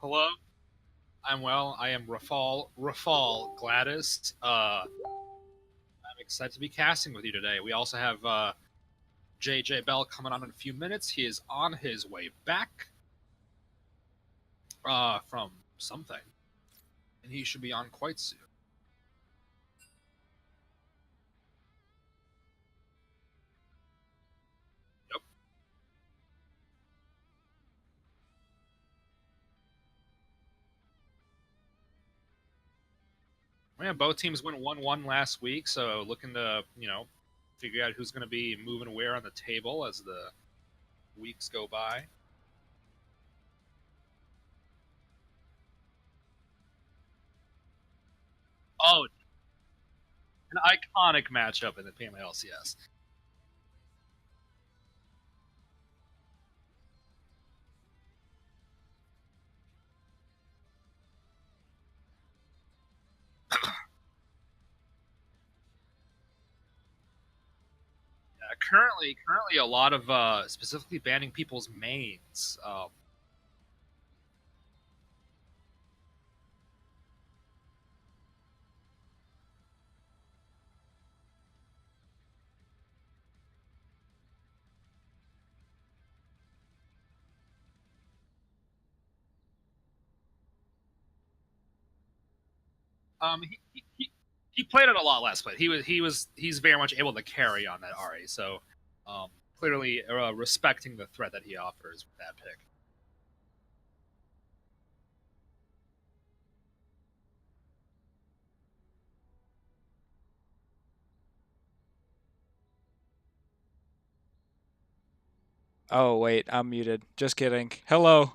Hello, I'm well. I am Rafal Gladys. I'm excited to be casting with you today. We also have JJ Bell coming on in a few minutes. He is on his way back from something, and he should be on quite soon. Yep. Yeah, both teams went 1-1 last week, so looking to figure out who's going to be moving where on the table as the weeks go by. Oh, an iconic matchup in the PMA LCS. Currently, a lot of specifically banning people's mains. He played it a lot last play. He's very much able to carry on that Ari. So clearly respecting the threat that he offers with that pick. Oh wait, I'm muted. Just kidding. Hello.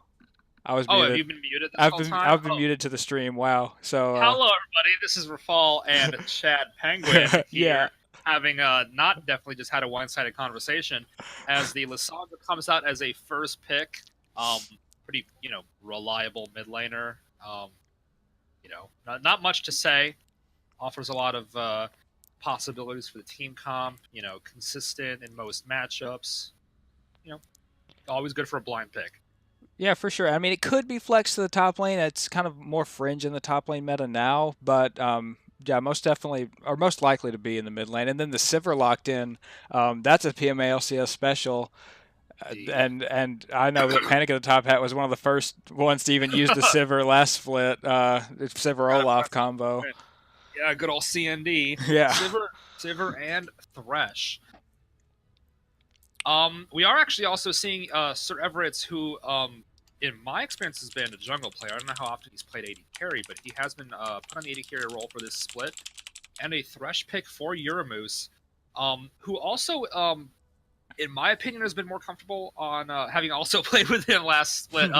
I was Oh, have muted. you been muted this I've whole been time? I've been Oh, muted to the stream. Wow. So hello everybody. This is Rafal and Chad Penguin yeah. here, having not definitely just had a one-sided conversation, as the Lissandra comes out as a first pick. Um, Pretty reliable mid laner. Not much to say. Offers a lot of possibilities for the team comp. Consistent in most matchups. You know, Always good for a blind pick. Yeah, for sure. I mean, it could be flex to the top lane. It's kind of more fringe in the top lane meta now, but yeah, most definitely, or most likely to be in the mid lane. And then the Sivir locked in. That's a PMA LCS special. Indeed. And I know that Panic at the Top Hat was one of the first ones to even use the Sivir last split, the Sivir Forgot Olaf about that combo. win. Yeah, good old CND. Yeah. Sivir and Thresh. We are actually also seeing Sir Everett's, who, in my experience, has been a jungle player. I don't know how often he's played AD carry, but he has been put on the AD carry role for this split, and a Thresh pick for Euromoose, who also, in my opinion, has been more comfortable on having also played with him last split.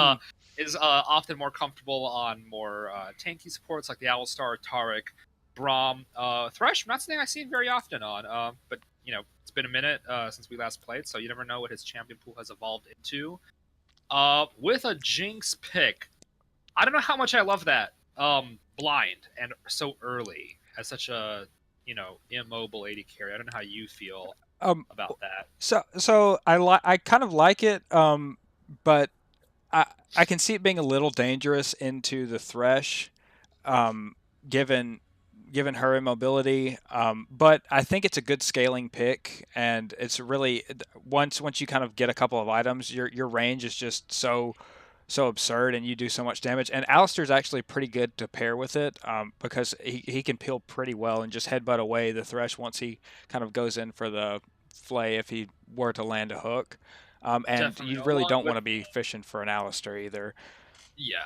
Is often more comfortable on more tanky supports like the Owlstar, Taric, Braum, Thresh. Not something I've seen very often on, but it's been a minute since we last played, so you never know what his champion pool has evolved into. With a Jinx pick, I don't know how much I love that. Blind and so early as such a immobile AD carry. I don't know how you feel um, about that. so I kind of like it, but I I can see it being a little dangerous into the Thresh, um, given given her immobility. But I think it's a good scaling pick, and it's really once you kind of get a couple of items, your range is just so absurd, and you do so much damage. And Alistair's actually pretty good to pair with it, because he can peel pretty well and just headbutt away the Thresh once he kind of goes in for the flay if he were to land a hook. And Definitely, you really along don't with want to be fishing for an Alistair either. yeah.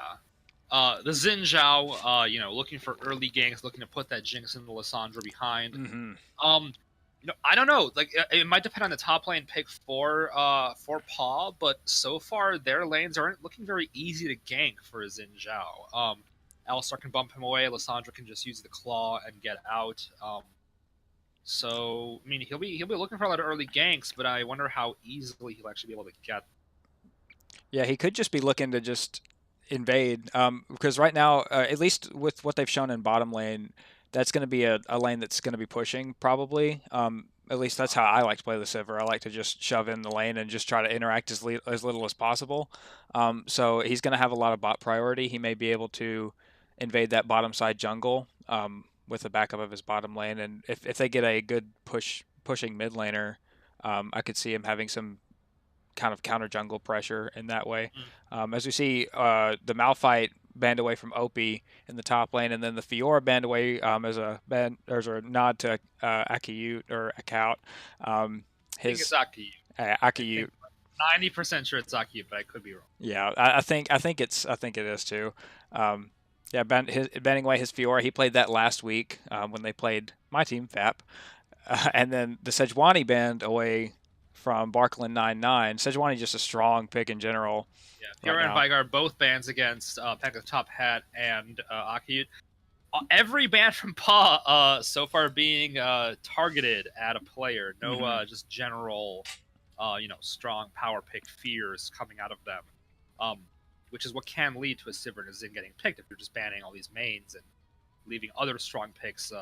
The Xin Zhao, looking for early ganks, looking to put that Jinx and the Lissandra behind. Hmm. Um, I don't know. Like it might depend on the top lane pick for PAW, but so far their lanes aren't looking very easy to gank for Xin Zhao. Alistar can bump him away. Lissandra can just use the claw and get out. So I mean he'll be looking for a lot of early ganks, but I wonder how easily he'll actually be able to get. Yeah, he could just be looking to just invade. Because right now, at least with what they've shown in bottom lane, that's going to be a lane that's going to be pushing probably. At least that's how I like to play the Sivir. I like to just shove in the lane and just try to interact as little as possible. So he's going to have a lot of bot priority. He may be able to invade that bottom side jungle with the backup of his bottom lane, and if they get a good pushing mid laner, I could see him having some kind of counter jungle pressure in that way. Mm. As we see, the Malphite banned away from Opie in the top lane, and then the Fiora banned away as a nod to Akiyut or Akaut. I think it's His Aki. I think Akiyut. 90% sure it's Aki, but I could be wrong. Yeah, I think it is too. Yeah, banning away his Fiora. He played that last week when they played my team FAP, and then the Sejuani banned away from Barkland 99. Sejuani just a strong pick in general. Yeah, Right Fiora and now. Vigar both bans against Pack of Top Hat and Aki. Every ban from PAW so far being targeted at a player. No, just general, strong power pick fears coming out of them, which is what can lead to a Sivir and a Xin getting picked if you're just banning all these mains and leaving other strong picks,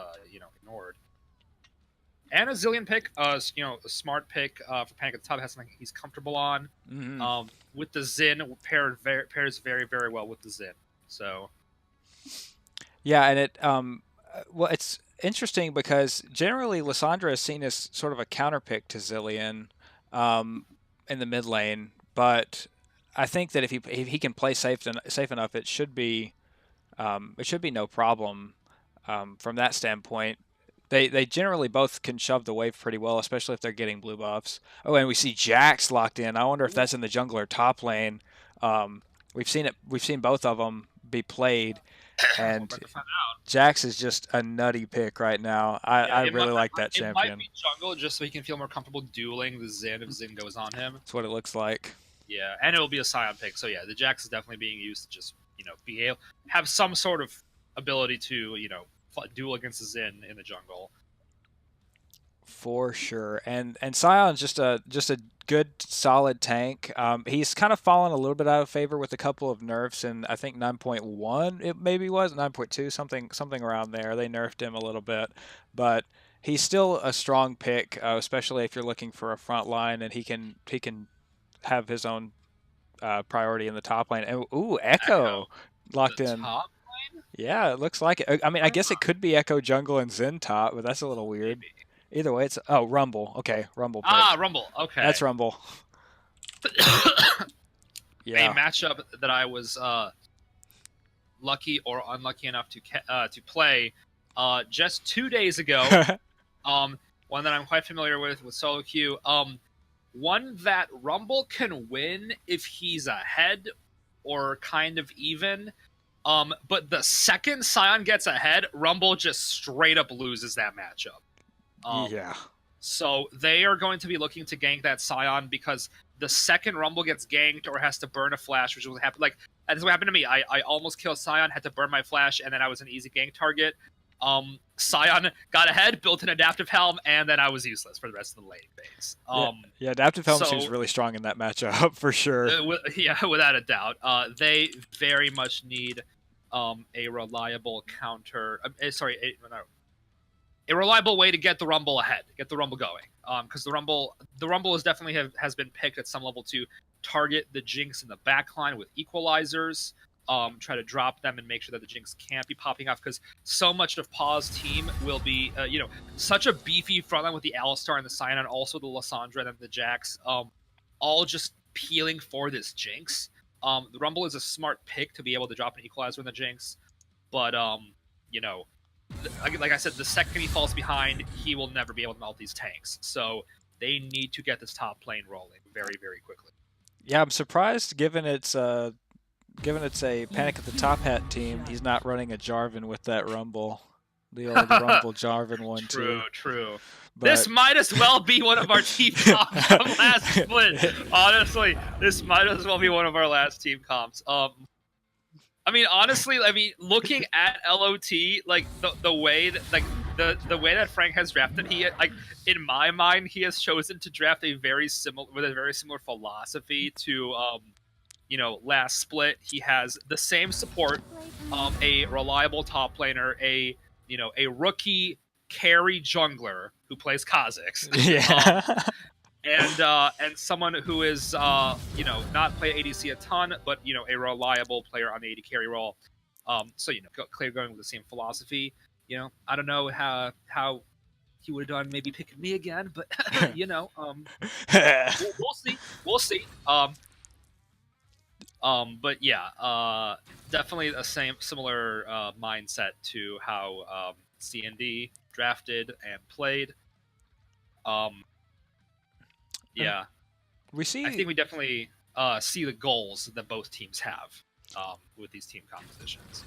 ignored. And a Zillion pick, a smart pick for Panic at the Top has something he's comfortable on. Mm-hmm. With the Xin pairs very very well with the Xin. So Yeah, and well, it's interesting because generally Lissandra is seen as sort of a counterpick to Zillion um, in the mid lane, but I think that if he can play safe enough, it should be no problem from that standpoint. They generally both can shove the wave pretty well, especially if they're getting blue buffs. Oh, and we see Jax locked in. I wonder if that's in the jungler top lane. We've seen it. We've seen both of them be played, we're and about to find out. Jax is just a nutty pick right now. I really like that It might champion. be jungle just so he can feel more comfortable dueling the Xin if Xin goes on him. That's what it looks like. Yeah, and it'll be a Scion pick. So yeah, the Jax is definitely being used to just be able have some sort of ability to duel against the Xin in the jungle. For sure, and Scion's just a good solid tank. He's kind of fallen a little bit out of favor with a couple of nerfs, and I think 9.1 it maybe was 9.2 something around there. They nerfed him a little bit, but he's still a strong pick, especially if you're looking for a front line, and he can have his own priority in the top lane. And ooh, Echo locked The in. top Yeah, it looks like it. I mean, I guess it could be Echo Jungle and Zen top, but that's a little weird. maybe. Either way, it's Rumble. Okay, Rumble pick. Rumble. Okay. That's Rumble. A Yeah. matchup that I was lucky or unlucky enough to play just 2 days ago. One that I'm quite familiar with solo queue. One that Rumble can win if he's ahead or kind of even. But the second Scion gets ahead, Rumble just straight up loses that matchup. Yeah. So they are going to be looking to gank that Scion because the second Rumble gets ganked or has to burn a flash, which will happen. Like that's what happened to me. I almost killed Scion, had to burn my flash, and then I was an easy gank target. Scion got ahead, built an adaptive helm, and then I was useless for the rest of the lane phase. Yeah, adaptive helm so- seems really strong in that matchup for sure. Without a doubt. They very much need a reliable counter. A reliable way to get the Rumble ahead, get the Rumble going. Because the Rumble is definitely has been picked at some level to target the Jinx in the backline with equalizers. Try to drop them and make sure that the Jinx can't be popping off because so much of PAW's team will be, such a beefy frontline with the Alistar and the Scion and also the Lissandra and the Jax, all just peeling for this Jinx. The Rumble is a smart pick to be able to drop an equalizer in the Jinx, but like I said, the second he falls behind, he will never be able to melt these tanks. So they need to get this top lane rolling very, very quickly. Yeah, I'm surprised given it's a Panic at the Top Hat team, he's not running a Jarvan with that Rumble. The old Rumble Jarvan one too. True. But This might as well be one of our team comps from last split. Honestly, this might as well be one of our last team comps. Honestly, looking at LOT, like the way that the way that Frank has drafted, in my mind, he has chosen to draft a very similar philosophy to last split. He has the same support, a reliable top laner, a rookie carry jungler who plays Kha'Zix. Yeah. And someone who is not play ADC a ton, but a reliable player on the AD carry role. So clear going with the same philosophy. I don't know how he would have done maybe picking me again, but we'll see. We'll see. But yeah, definitely a similar mindset to how CND drafted and played. Yeah, we I see think we definitely see the goals that both teams have with these team compositions.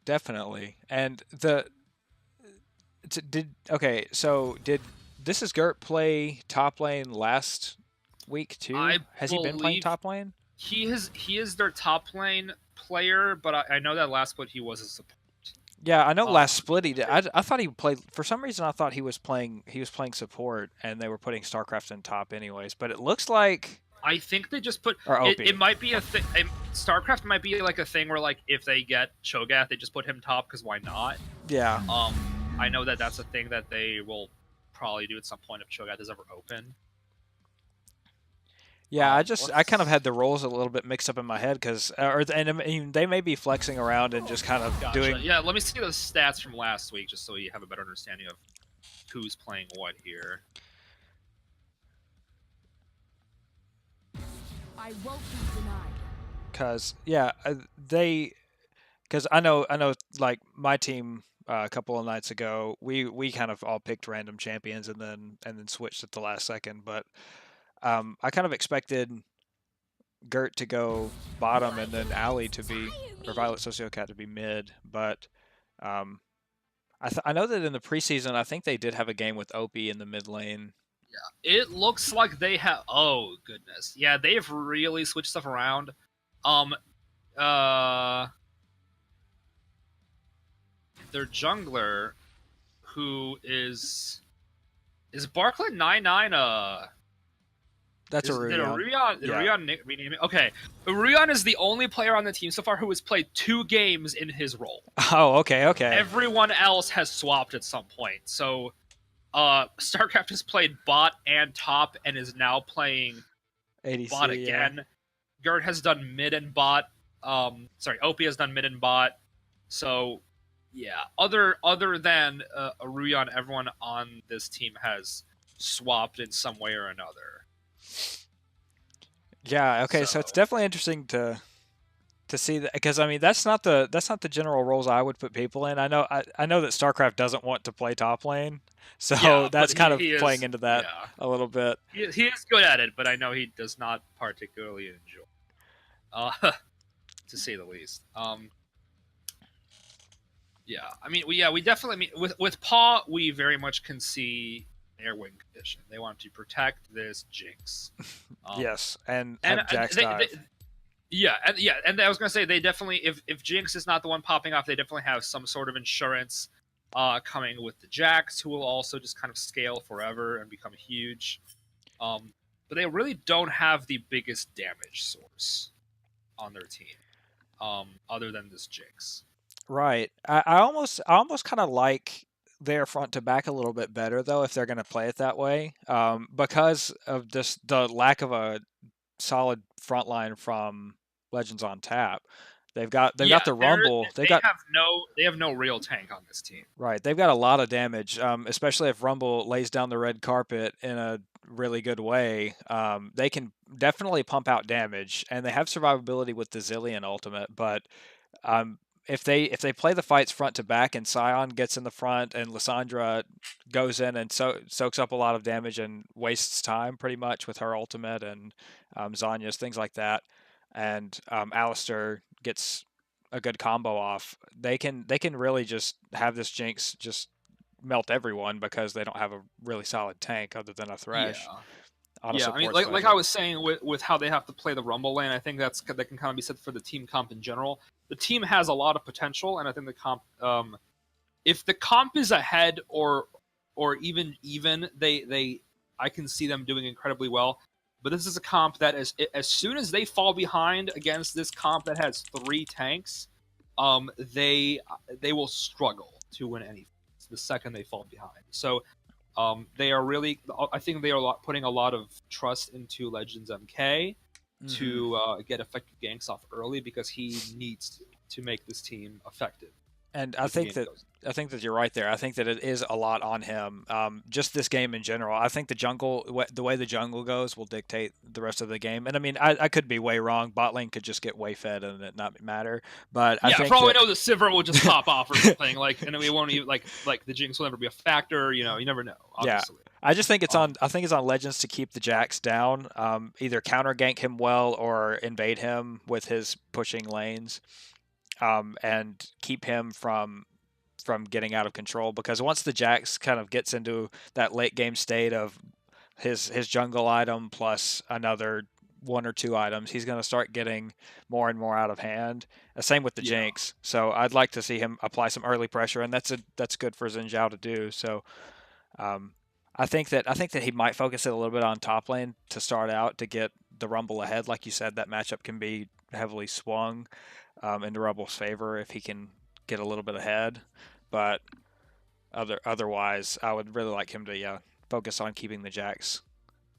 definitely. And did this is Gert play top lane last week too? I Has he been playing believe top lane? he is their top lane player, but I know that last split he was a support. Yeah, I know Um, last split he did. I thought he played for some reason. I thought he was playing support, and they were putting StarCraft in top anyways. But it looks like I think they just put or OP. it might be a thing. StarCraft might be like a thing where like if they get Cho'Gath, they just put him top because why not? Yeah. I know that that's a thing that they will probably do at some point if Cho'Gath is ever open. Yeah, I kind of had the roles a little bit mixed up in my head because, and I mean, they may be flexing around and just kind of doing. Yeah, let me see those stats from last week just so you have a better understanding of who's playing what here. I won't be denied. Because because I know, like my team a couple of nights ago, we kind of all picked random champions and then switched at the last second, but I kind of expected Gert to go bottom and then Alley to be, or Violet Sociocat to be mid, but I know that in the preseason, I think they did have a game with Opie in the mid lane. Yeah, it looks like they have. Oh goodness, yeah, they've really switched stuff around. Their jungler, who is Barclay 99 That's Did Aurelion. Aurelion rename it? Okay. Aurelion is the only player on the team so far who has played 2 games in his role. Oh, okay. Everyone else has swapped at some point. So, StarCraft has played bot and top and is now playing ADC, bot again. Yeah. Gert has done mid and bot. Opie has done mid and bot. So, yeah. Other than Aurelion, everyone on this team has swapped in some way or another. Yeah. Okay. So it's definitely interesting to see that, because I mean that's not the general roles I would put people in. I know that StarCraft doesn't want to play top lane, so yeah, that's kind of playing into that a little bit. He is good at it, but I know he does not particularly enjoy, to say the least. Yeah. I mean, we definitely with PAW, we very much can see their win condition. They want to protect this Jinx. Yes, and have Jax dive. And I was gonna say they definitely, if Jinx is not the one popping off, they definitely have some sort of insurance coming with the Jax, who will also just kind of scale forever and become huge. But they really don't have the biggest damage source on their team, other than this Jinx. Right. I almost kind of like their front to back a little bit better though if they're going to play it that way, because of just the lack of a solid front line from Legends on tap. They've got the Rumble. They have no real tank on this team. Right. They've got a lot of damage, especially if Rumble lays down the red carpet in a really good way. They can definitely pump out damage, and they have survivability with the Zillion ultimate. But if they play the fights front to back, and Sion gets in the front, and Lissandra goes in and soaks up a lot of damage and wastes time pretty much with her ultimate, and Zanya's, things like that, and Alistar gets a good combo off, they can really just have this Jinx just melt everyone because they don't have a really solid tank other than a Thresh. Yeah, I mean, like I was saying with how they have to play the Rumble lane, I think that can kind of be said for the team comp in general. The team has a lot of potential, and I think the comp, if the comp is ahead or even, I can see them doing incredibly well. But this is a comp that as soon as they fall behind against this comp that has 3 tanks, they will struggle to win any the second they fall behind. So they are really, I think they are putting a lot of trust into Legends MK to get effective ganks off early because he needs to make this team effective. And as the game goes. I think that you're right there. I think that it is a lot on him. Just this game in general. I think the way the jungle goes, will dictate the rest of the game. And I mean, I could be way wrong. Bot lane could just get way fed and it not matter. But I Yeah, think for all we that, know, the Sivir will just pop off or something. Like, and we won't even like the Jinx will never be a factor. You know, you never know. Obviously. Yeah, I just think it's on. I think it's on Legends to keep the Jax down. Either counter gank him well or invade him with his pushing lanes, and keep him from getting out of control. Because once the Jax kind of gets into that late game state of his jungle item plus another one or two items, he's going to start getting more and more out of hand. Same with the Jinx. So I'd like to see him apply some early pressure, and that's good for Xin Zhao to do. So. I think that he might focus it a little bit on top lane to start out to get the Rumble ahead. Like you said, that matchup can be heavily swung into Rumble's favor if he can get a little bit ahead. But otherwise, I would really like him to focus on keeping the Jax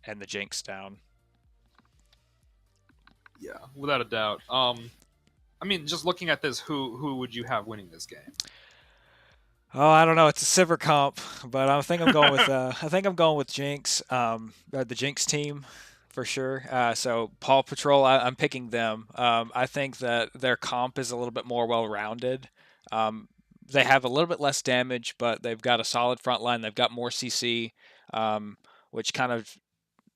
and the Jinx down. Yeah, without a doubt. I mean, just looking at this, who would you have winning this game? Oh, I don't know. It's a Sivir comp, but I think I'm going with Jinx, the Jinx team, for sure. So Paw Patrol, I'm picking them. I think that their comp is a little bit more well-rounded. They have a little bit less damage, but they've got a solid front line. They've got more CC, which kind of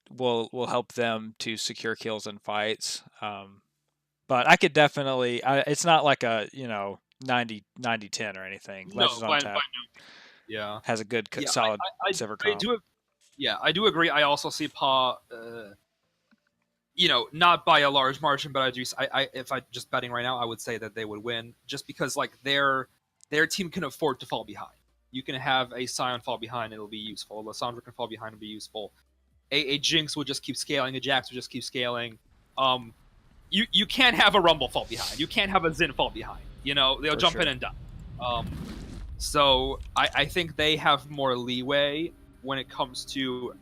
will help them to secure kills in fights. But I could definitely. It's not like a 90-10 or anything. No, Legends on tap. Yeah, has a good solid Sivir comp. I do agree. I also see Paw, not by a large margin, but if I just betting right now, I would say that they would win just because like their team can afford to fall behind. You can have a Sion fall behind, it'll be useful. A Lissandra can fall behind and be useful. A Jinx will just keep scaling. A Jax will just keep scaling. You can't have a Rumble fall behind. You can't have a Xin fall behind. They'll jump in and die. So I think they have more leeway when it comes to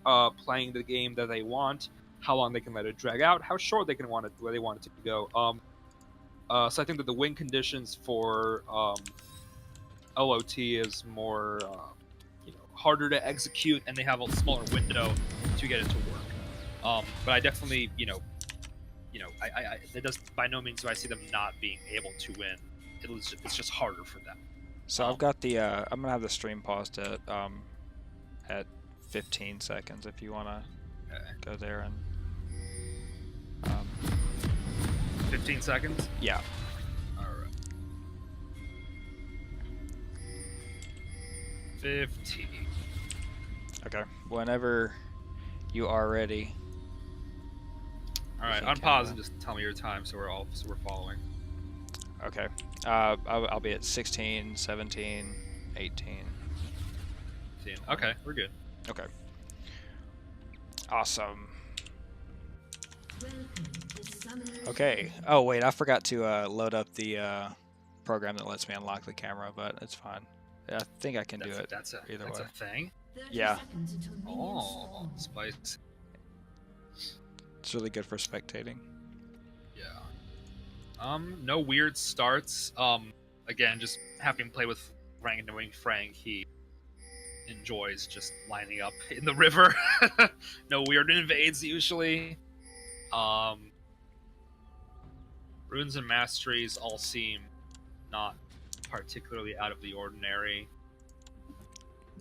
playing the game that they want, how long they can let it drag out, how short they can want it, where they want it to go. So I think that the win conditions for LOT is more harder to execute, and they have a smaller window to get it to work. But I definitely, it does by no means do I see them not being able to win. It's just harder for them. So I've got the I'm gonna have the stream paused at 15 seconds if you wanna go there and 15 seconds. Yeah. All right. 15. Okay. Whenever you are ready. All right. Unpause and just tell me your time so we're following. Okay. I'll be at 16, 17, 18. Okay, we're good. Okay. Awesome. Okay. Oh wait, I forgot to load up the program that lets me unlock the camera, but it's fine. I think I can do it. That's either way. That's a thing. Yeah. Oh, spice. It's really good for spectating. Yeah. No weird starts. Again, just having played with Frank, knowing Frank, he enjoys just lining up in the river. No weird invades usually. Runes and masteries all seem not particularly out of the ordinary.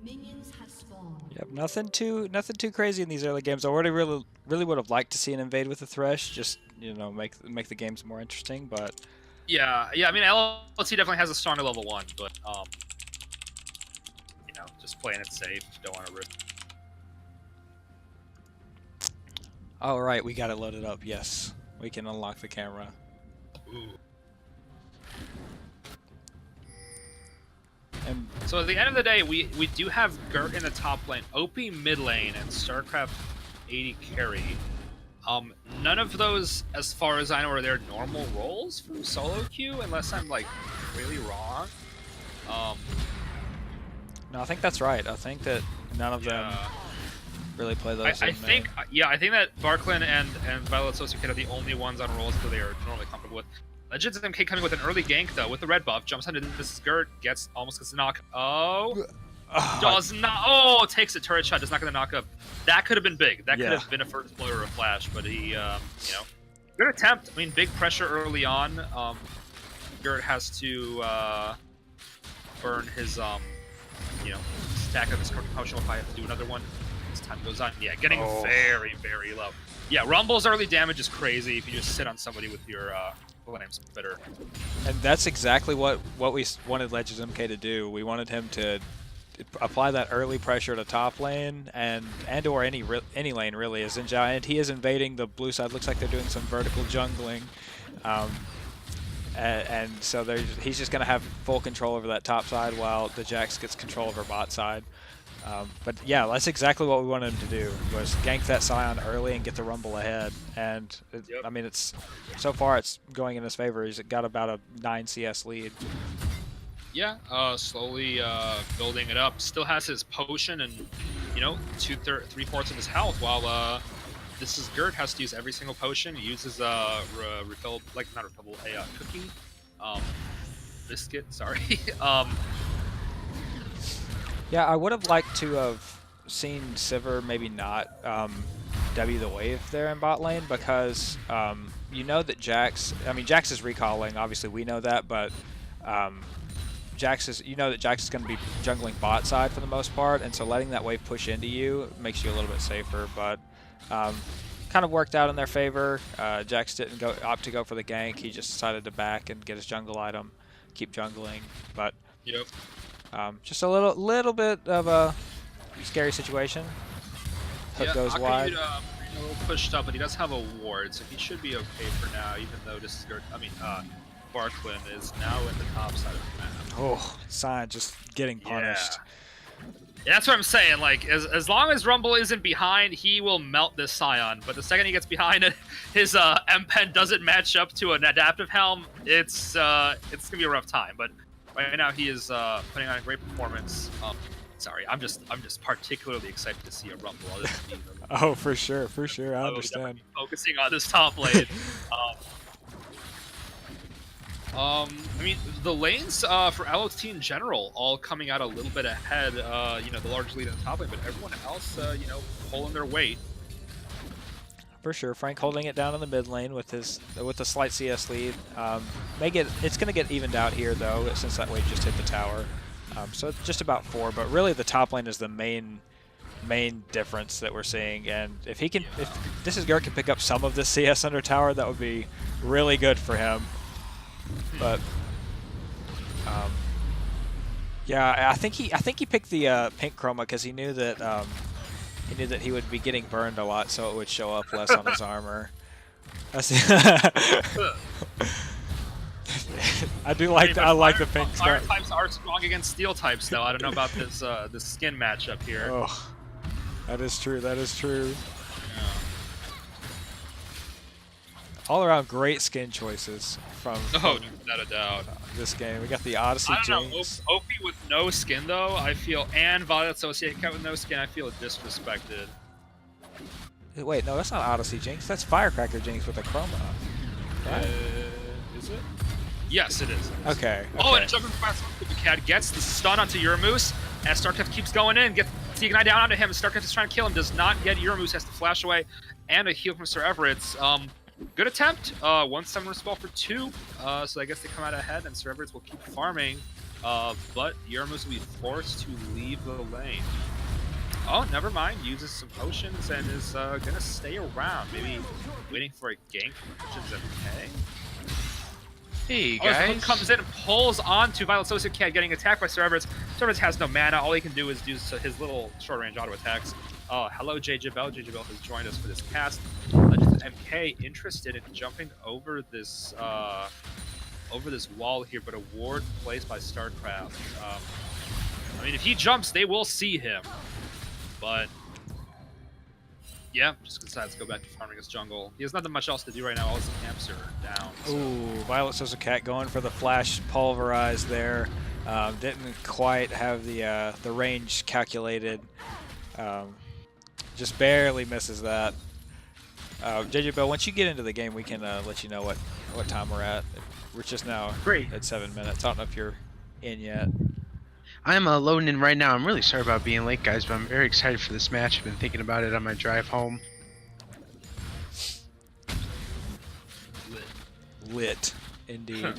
Minions have spawned. Yep, nothing too crazy in these early games. I already really would have liked to see an invade with a Thresh, just make the games more interesting. But yeah. I mean, LLC definitely has a stronger level 1, but just playing it safe. Don't want to rip. All right, we got it loaded up. Yes, we can unlock the camera. Ooh. And so at the end of the day, we do have Gert in the top lane, OP mid lane, and StarCraft 80 carry. None of those, as far as I know, are their normal roles from solo queue, unless I'm like really wrong. No, I think that's right. I think that none of them really play those. I think that Barklin and Violet Sociocat are the only ones on rolls that they are normally comfortable with. Legends MK coming with an early gank though, with the red buff, jumps onto this skirt, almost gets a knock. Does not. Oh, takes a turret shot, does not get a knock up. That could have been big. That could have been a first blow or a flash, but he, good attempt. I mean, big pressure early on. Gert has to burn his, stack of his cooking potion. If I have to do another one, as time goes on. Yeah, getting very, very low. Yeah, Rumble's early damage is crazy if you just sit on somebody with your flame spitter. And that's exactly what we wanted Legends MK to do. We wanted him to apply that early pressure to top lane and or any lane really. As in Giant, he is invading the blue side. Looks like they're doing some vertical jungling, and so he's just going to have full control over that top side while the Jax gets control over bot side. But yeah, that's exactly what we wanted him to do, was gank that Scion early and get the Rumble ahead. And I mean, so far it's going in his favor. He's got about a 9 CS lead. Yeah, slowly building it up. Still has his potion and, 3/4 of his health, while this is Gert has to use every single potion. He uses refill, like not refillable, a cookie, biscuit. Sorry. Yeah, I would have liked to have seen Sivir maybe not W the wave there in bot lane, because that Jax is recalling. Obviously, we know that, but Jax is going to be jungling bot side for the most part, and so letting that wave push into you makes you a little bit safer. But kind of worked out in their favor. Jax didn't opt to go for the gank. He just decided to back and get his jungle item, keep jungling. But just a little bit of a scary situation. Hook goes wide. A little pushed up, but he does have a ward, so he should be okay for now. Even though Barklin is now in the top side of the map. Oh, Sign just getting punished. Yeah, that's what I'm saying. Like, as long as Rumble isn't behind, he will melt this Scion. But the second he gets behind it, his M-Pen doesn't match up to an adaptive helm. It's gonna be a rough time. But right now he is putting on a great performance. Sorry, I'm just particularly excited to see a Rumble. Oh, for sure, I understand. Focusing on this top lane. I mean, the lanes for LOT in general all coming out a little bit ahead. The large lead in the top lane, but everyone else, pulling their weight. For sure, Frank holding it down in the mid lane with a slight CS lead. It's going to get evened out here though, since that wave just hit the tower. So it's just about 4, but really the top lane is the main difference that we're seeing. And if this is Gert can pick up some of this CS under tower, that would be really good for him. But yeah, I think he picked the pink chroma because he knew that he would be getting burned a lot, so it would show up less on his armor. I like the pink. Fire types are strong against steel types, though. I don't know about this skin matchup here. Oh, that is true. Yeah. All around great skin choices from without a doubt. This game. We got the Odyssey Jinx. OP with no skin though, I feel, and Violet Sociocat with no skin, I feel disrespected. Wait, no, that's not Odyssey Jinx. That's Firecracker Jinx with a chroma. Right? Is it? Yes, it is. Okay. Oh, and jumping fast, the cat gets the stun onto Uramoose, and StarCraft keeps going in, gets the Ignite down onto him. StarCraft is trying to kill him, does not get Uramoose, has to flash away, and a heal from Sir Everett's. Good attempt. 1/7 spell for 2. So I guess they come out ahead, and Sir Everett's will keep farming. But Uramoose will be forced to leave the lane. Oh, never mind. Uses some potions and is gonna stay around. Maybe waiting for a gank from Legends MK. Hey guys. Hook comes in and pulls onto Violet Sociocat, getting attacked by Sir Everett's. Sir Everett's has no mana. All he can do is do his little short-range auto attacks. Hello, JJBell. JJBell has joined us for this cast. Legends MK interested in jumping over this wall here, but a ward placed by StarCraft. I mean, if he jumps, they will see him. But yeah, just decides to go back to farming his jungle. He has nothing much else to do right now. All his camps are down. So. Ooh, Violet Sociocat going for the flash pulverize there. Didn't quite have the range calculated. Just barely misses that. JJ Bell, once you get into the game, we can let you know what time we're at. We're just now Great. at 7 minutes. I don't know if you're in yet. I'm loading in right now. I'm really sorry about being late, guys, but I'm very excited for this match. I've been thinking about it on my drive home. Lit, indeed.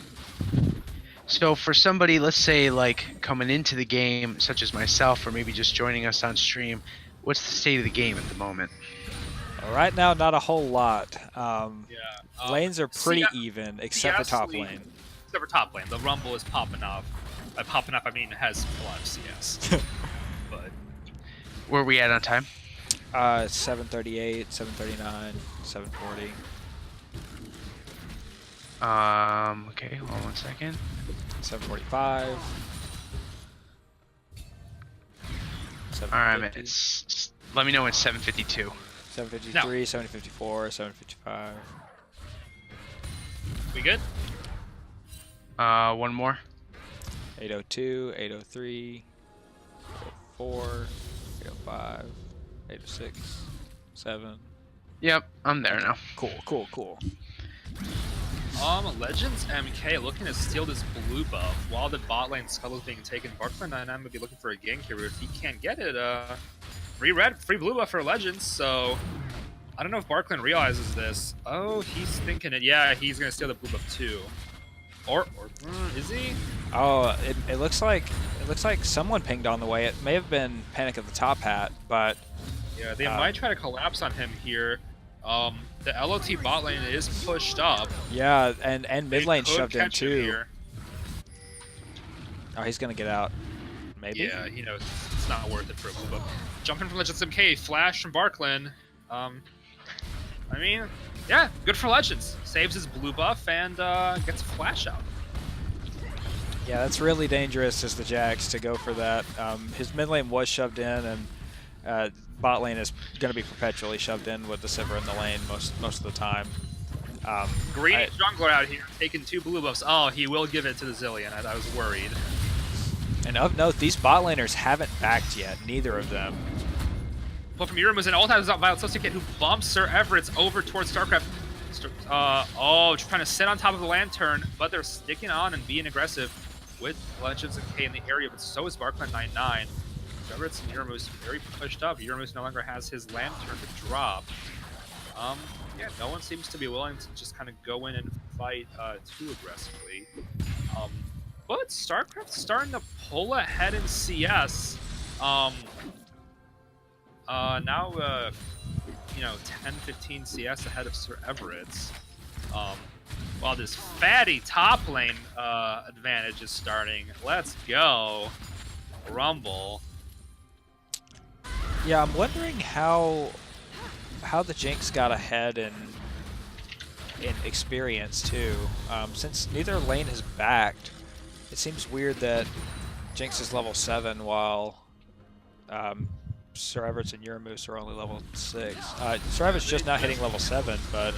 So for somebody, let's say, like, coming into the game, such as myself, or maybe just joining us on stream, what's the state of the game at the moment? Right now, not a whole lot. Lanes are pretty CS even, except for top CS lane. Except for top lane. The Rumble is popping off. By popping off, I mean it has a lot of CS. But Where are we at on time? 738, 739, 740. Okay, hold on 1 second. 745. Alright, 750, let me know when it's 7:52. 753, 754, 755. we good? One more. 802, 803, 804, 805, 806, 7. Yep, I'm there now. Cool. Legends MK looking to steal this blue buff while the bot lane scuttle is being taken. Barkman99 would be looking for a gank here, but if he can't get it, free blue buff for Legends, so I don't know if Barkland realizes this. Oh, he's thinking it. Yeah, he's gonna steal the blue buff too. Or is he? Oh, it looks like someone pinged on the way. It may have been Panic at the Top Hat, but Yeah, they might try to collapse on him here. The LOT bot lane is pushed up. yeah, and mid lane They could shoved in catch him too. here. Oh, he's gonna get out. Maybe. Yeah, he knows it's not worth it for a blue buff. Jumping from Legends MK, flash from Barkland. I mean, yeah, good for Legends. Saves his blue buff and gets a flash out. Yeah, that's really dangerous as the Jax to go for that. His mid lane was shoved in, and bot lane is going to be perpetually shoved in with the Sivir in the lane most of the time. Green jungler out here taking 2 blue buffs. Oh, he will give it to the Zillion. I was worried. And of note, these bot laners haven't backed yet, neither of them. But from Uramus, and all times out Violet Associate who bumps Sir Everett's over towards StarCraft. Trying to sit on top of the Lantern, but they're sticking on and being aggressive with Legends and K in the area, but so is Barkman99. Everett's and Uramus very pushed up. Uramus no longer has his Lantern to drop. Yeah, no one seems to be willing to just kind of go in and fight too aggressively. But StarCraft's starting to pull ahead in CS. Now, 10-15 CS ahead of Sir Everett's. While this fatty top lane advantage is starting. Let's go. Rumble. Yeah, I'm wondering how the Jinx got ahead in experience too. Since neither lane has backed, it seems weird that Jinx is level 7 while Sir Everett's and Uramus are only level 6. Sir Everett's just now hitting level 7, but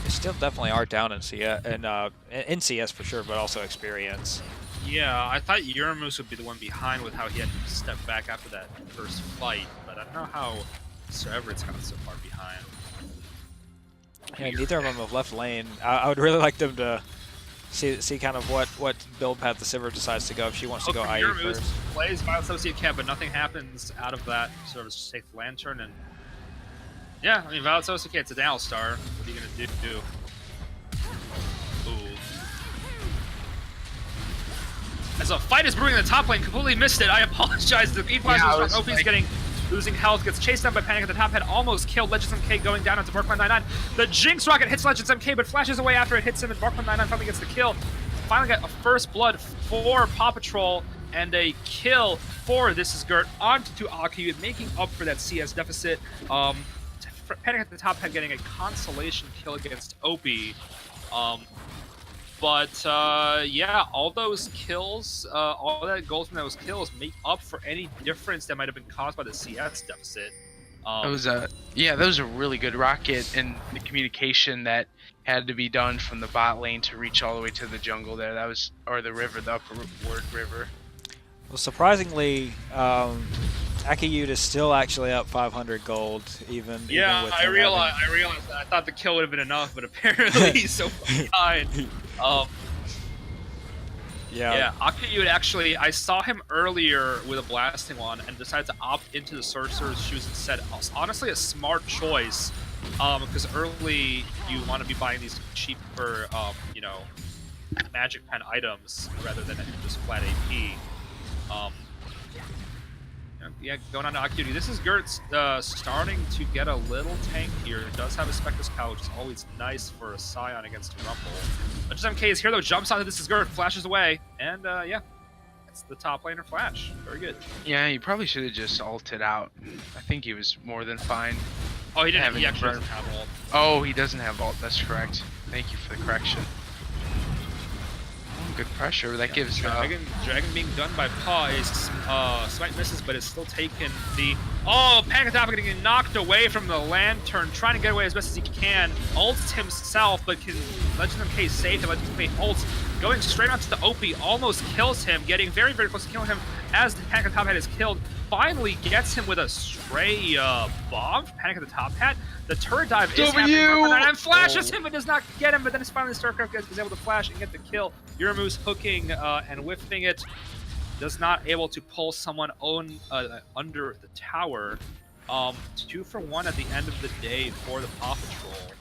they still definitely are down in CS, in CS for sure, but also experience. Yeah, I thought Uramus would be the one behind with how he had to step back after that first fight, but I don't know how Sir Everett's got so far behind. Yeah, neither of them have left lane. I would really like them to see kind of what build path the Sivir decides to go. If she wants to go IE Uramus first. plays Violet Associate camp, but nothing happens out of that. Sir Everett's just takes the Lantern, and yeah, I mean, Violet Associate, it's a Down Star. What are you gonna do? Ooh. As a fight is brewing in the top lane, completely missed it. I apologize. The equalizer was OP's losing health, gets chased down by Panic at the top, had almost killed Legends MK going down onto Barkman99. The Jinx rocket hits Legends MK, but flashes away after it hits him, and Barkman99 finally gets the kill. Finally got a first blood for Paw Patrol, and a kill for This Is Gert onto Aku, making up for that CS deficit. Panic at the top had getting a consolation kill against Opie. Yeah, all those kills, all that gold from those kills make up for any difference that might have been caused by the CS deficit. That was a really good rocket, and the communication that had to be done from the bot lane to reach all the way to the jungle there. That was, or the river, the upward river. Well, surprisingly, Akiyud is still actually up 500 gold, even Yeah, with I him realized that. I thought the kill would have been enough, but apparently he's so far behind. Yeah, Akiyud actually, I saw him earlier with a blasting one and decided to opt into the sorcerer's shoes instead. Honestly, a smart choice, because early you want to be buying these cheaper, you know, magic pen items rather than just flat AP. Yeah, going on to Akiyud. This is Gertz starting to get a little tankier. It does have a Spectre's Cow, which is always nice for a Scion against a Rumble. But just MK is here though, jumps onto this is Gert, flashes away, and yeah, it's the top laner flash. Very good. Yeah, he probably should have just ulted out. I think he was more than fine. Oh, he didn't. He Having actually burn. doesn't have ult. Oh, he doesn't have ult. That's correct. Thank you for the correction. Good pressure. That gives Dragon being done by PAW is Smite misses, but it's still taken the Panic Attack getting knocked away from the lantern, trying to get away as best as he can. Ults himself, but can Legend MK save him. Legend MK ults, going straight onto the OP, almost kills him, getting very, very close to killing him as the Panic at the Top Hat is killed. Finally gets him with a stray bomb. Panic at the Top Hat. The turret dive is happening and flashes him, but does not get him. But then it's finally StarCraft is able to flash and get the kill. Yuramu's hooking and whiffing it. Does not able to pull someone under the tower. 2 for 1 at the end of the day for the Paw Patrol.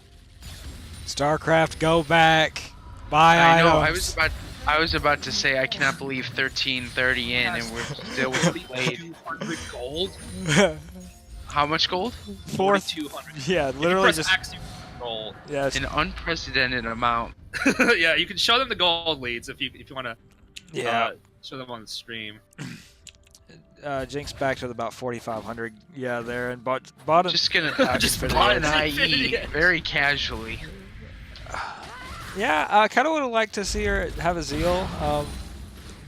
StarCraft, go back. Buy I know. items. I was about to say I cannot believe 13:30 in and we're still played. 200 gold. How much gold? 4,200. Yeah, literally just gold. Yeah, An unprecedented amount. Yeah, you can show them the gold leads if you want to. Yeah. Show them on the stream. Jinx back to about 4,500. Yeah, there and bought Just gonna Just bought an bought IE very casually. Yeah, I kind of would have liked to see her have a Zeal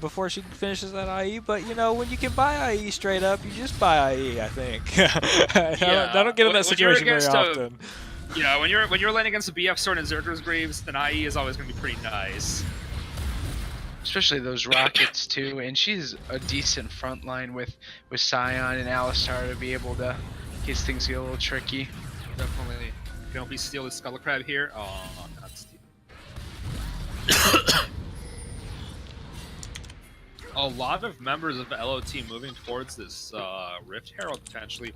before she finishes that IE, but you know, when you can buy IE straight up, you just buy IE, I think. I don't get in that situation very often. Yeah, when you're laying against a BF Sword and Zerker's Greaves, then IE is always going to be pretty nice. Especially those rockets too, and she's a decent front line with Scion and Alistar to be able to, in case things get a little tricky. Definitely. Don't be steal the Skull Crab here. Oh, not steal. A lot of members of the LOT moving towards this Rift Herald potentially,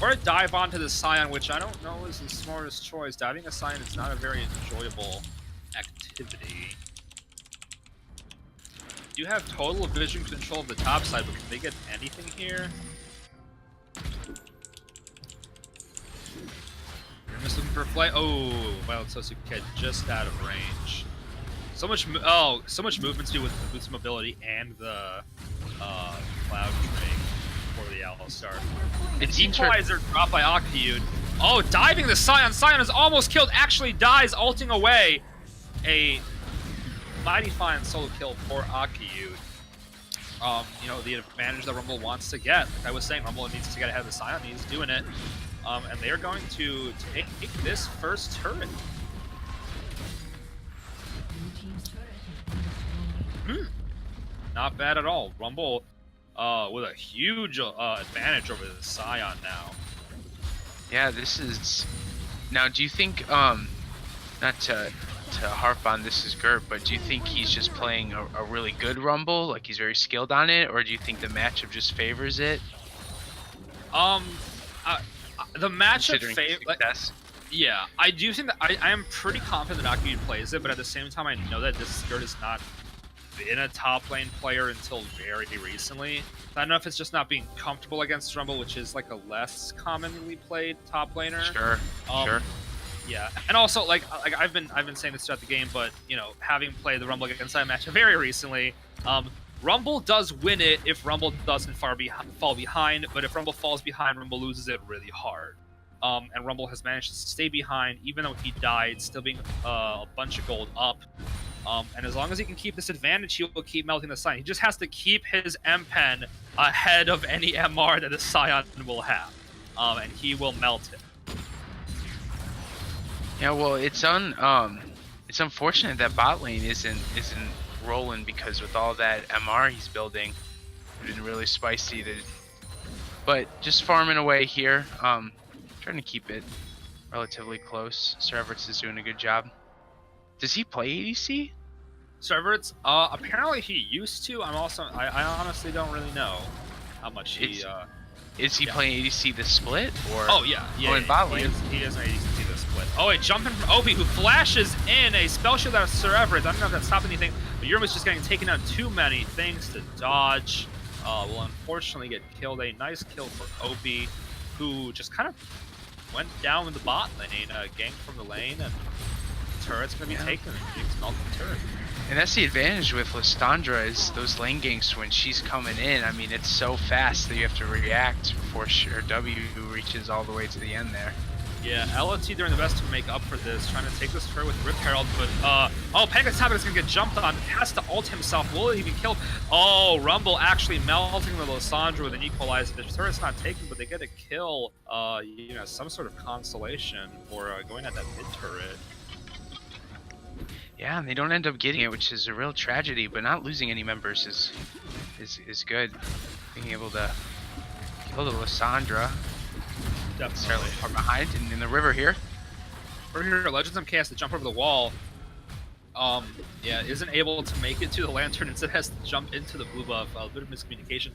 or dive onto the Scion, which I don't know is the smartest choice. Diving a Scion is not a very enjoyable activity. You have total vision control of the top side, but can they get anything here? You're just looking for a flight. Oh, Wild Sosuke just out of range. So much movement to do with the boost mobility and the cloud ring for the Alistar. An equalizer drop by Akiyud. Oh, diving the Scion. Scion is almost killed. Actually dies, ulting away. A mighty fine solo kill for Akiyud. You know, the advantage that Rumble wants to get. Like I was saying, Rumble needs to get ahead of the Scion. He's doing it. And they are going to take this first turret. Not bad at all. Rumble with a huge advantage over the Scion now. Yeah, this is... Now, do you think, not to harp on this is Gert, but do you think he's just playing a really good Rumble, like he's very skilled on it, or do you think the matchup just favors it? The matchup favors... Yeah, I do think that I am pretty confident that Akiyud plays it, but at the same time I know that this Gert is not been a top lane player until very recently. I don't know if it's just not being comfortable against Rumble, which is like a less commonly played top laner. Sure, sure. Yeah, and also like I've been saying this throughout the game, but you know, having played the Rumble against that match very recently, Rumble does win it if Rumble doesn't fall behind, but if Rumble falls behind, Rumble loses it really hard. And Rumble has managed to stay behind, even though he died, still being a bunch of gold up. And as long as he can keep this advantage, he will keep melting the Scion. He just has to keep his M-Pen ahead of any MR that the Scion will have. And he will melt it. Yeah, well, it's unfortunate that bot lane isn't rolling, because with all that MR he's building, it's been really spicy to. But just farming away here, trying to keep it relatively close. Sir Everett's is doing a good job. Does he play ADC? Serverts, apparently he used to. I honestly don't really know how much he. Is he Yeah. playing ADC the split, or? Oh yeah, in bot lane? He is an ADC the split. Oh wait, jumping from Opie, who flashes in a spell shield out of Sir Everett. I don't know if that stopped anything, but Yurma's just getting taken out too many things to dodge. Will unfortunately get killed. A nice kill for Opie, who just kind of went down in the bot lane, ganked from the lane, and the turret's gonna be taken. It's not the turret. And that's the advantage with Lysandra, is those lane ganks when she's coming in. I mean, it's so fast that you have to react before her W reaches all the way to the end there. Yeah, LOT doing the best to make up for this, trying to take this turret with Rip Herald, but Panic Attack is gonna get jumped on, has to ult himself, will he be killed? Oh, Rumble actually melting the Lysandra with an equalizer. The turret's not taken, but they get a kill, some sort of consolation for going at that mid turret. Yeah, and they don't end up getting it, which is a real tragedy, but not losing any members is good. Being able to kill the Lysandra. Necessarily far behind, and in the river here. Over here, Legends MK has to jump over the wall. Isn't able to make it to the lantern, instead has to jump into the blue buff. A bit of miscommunication.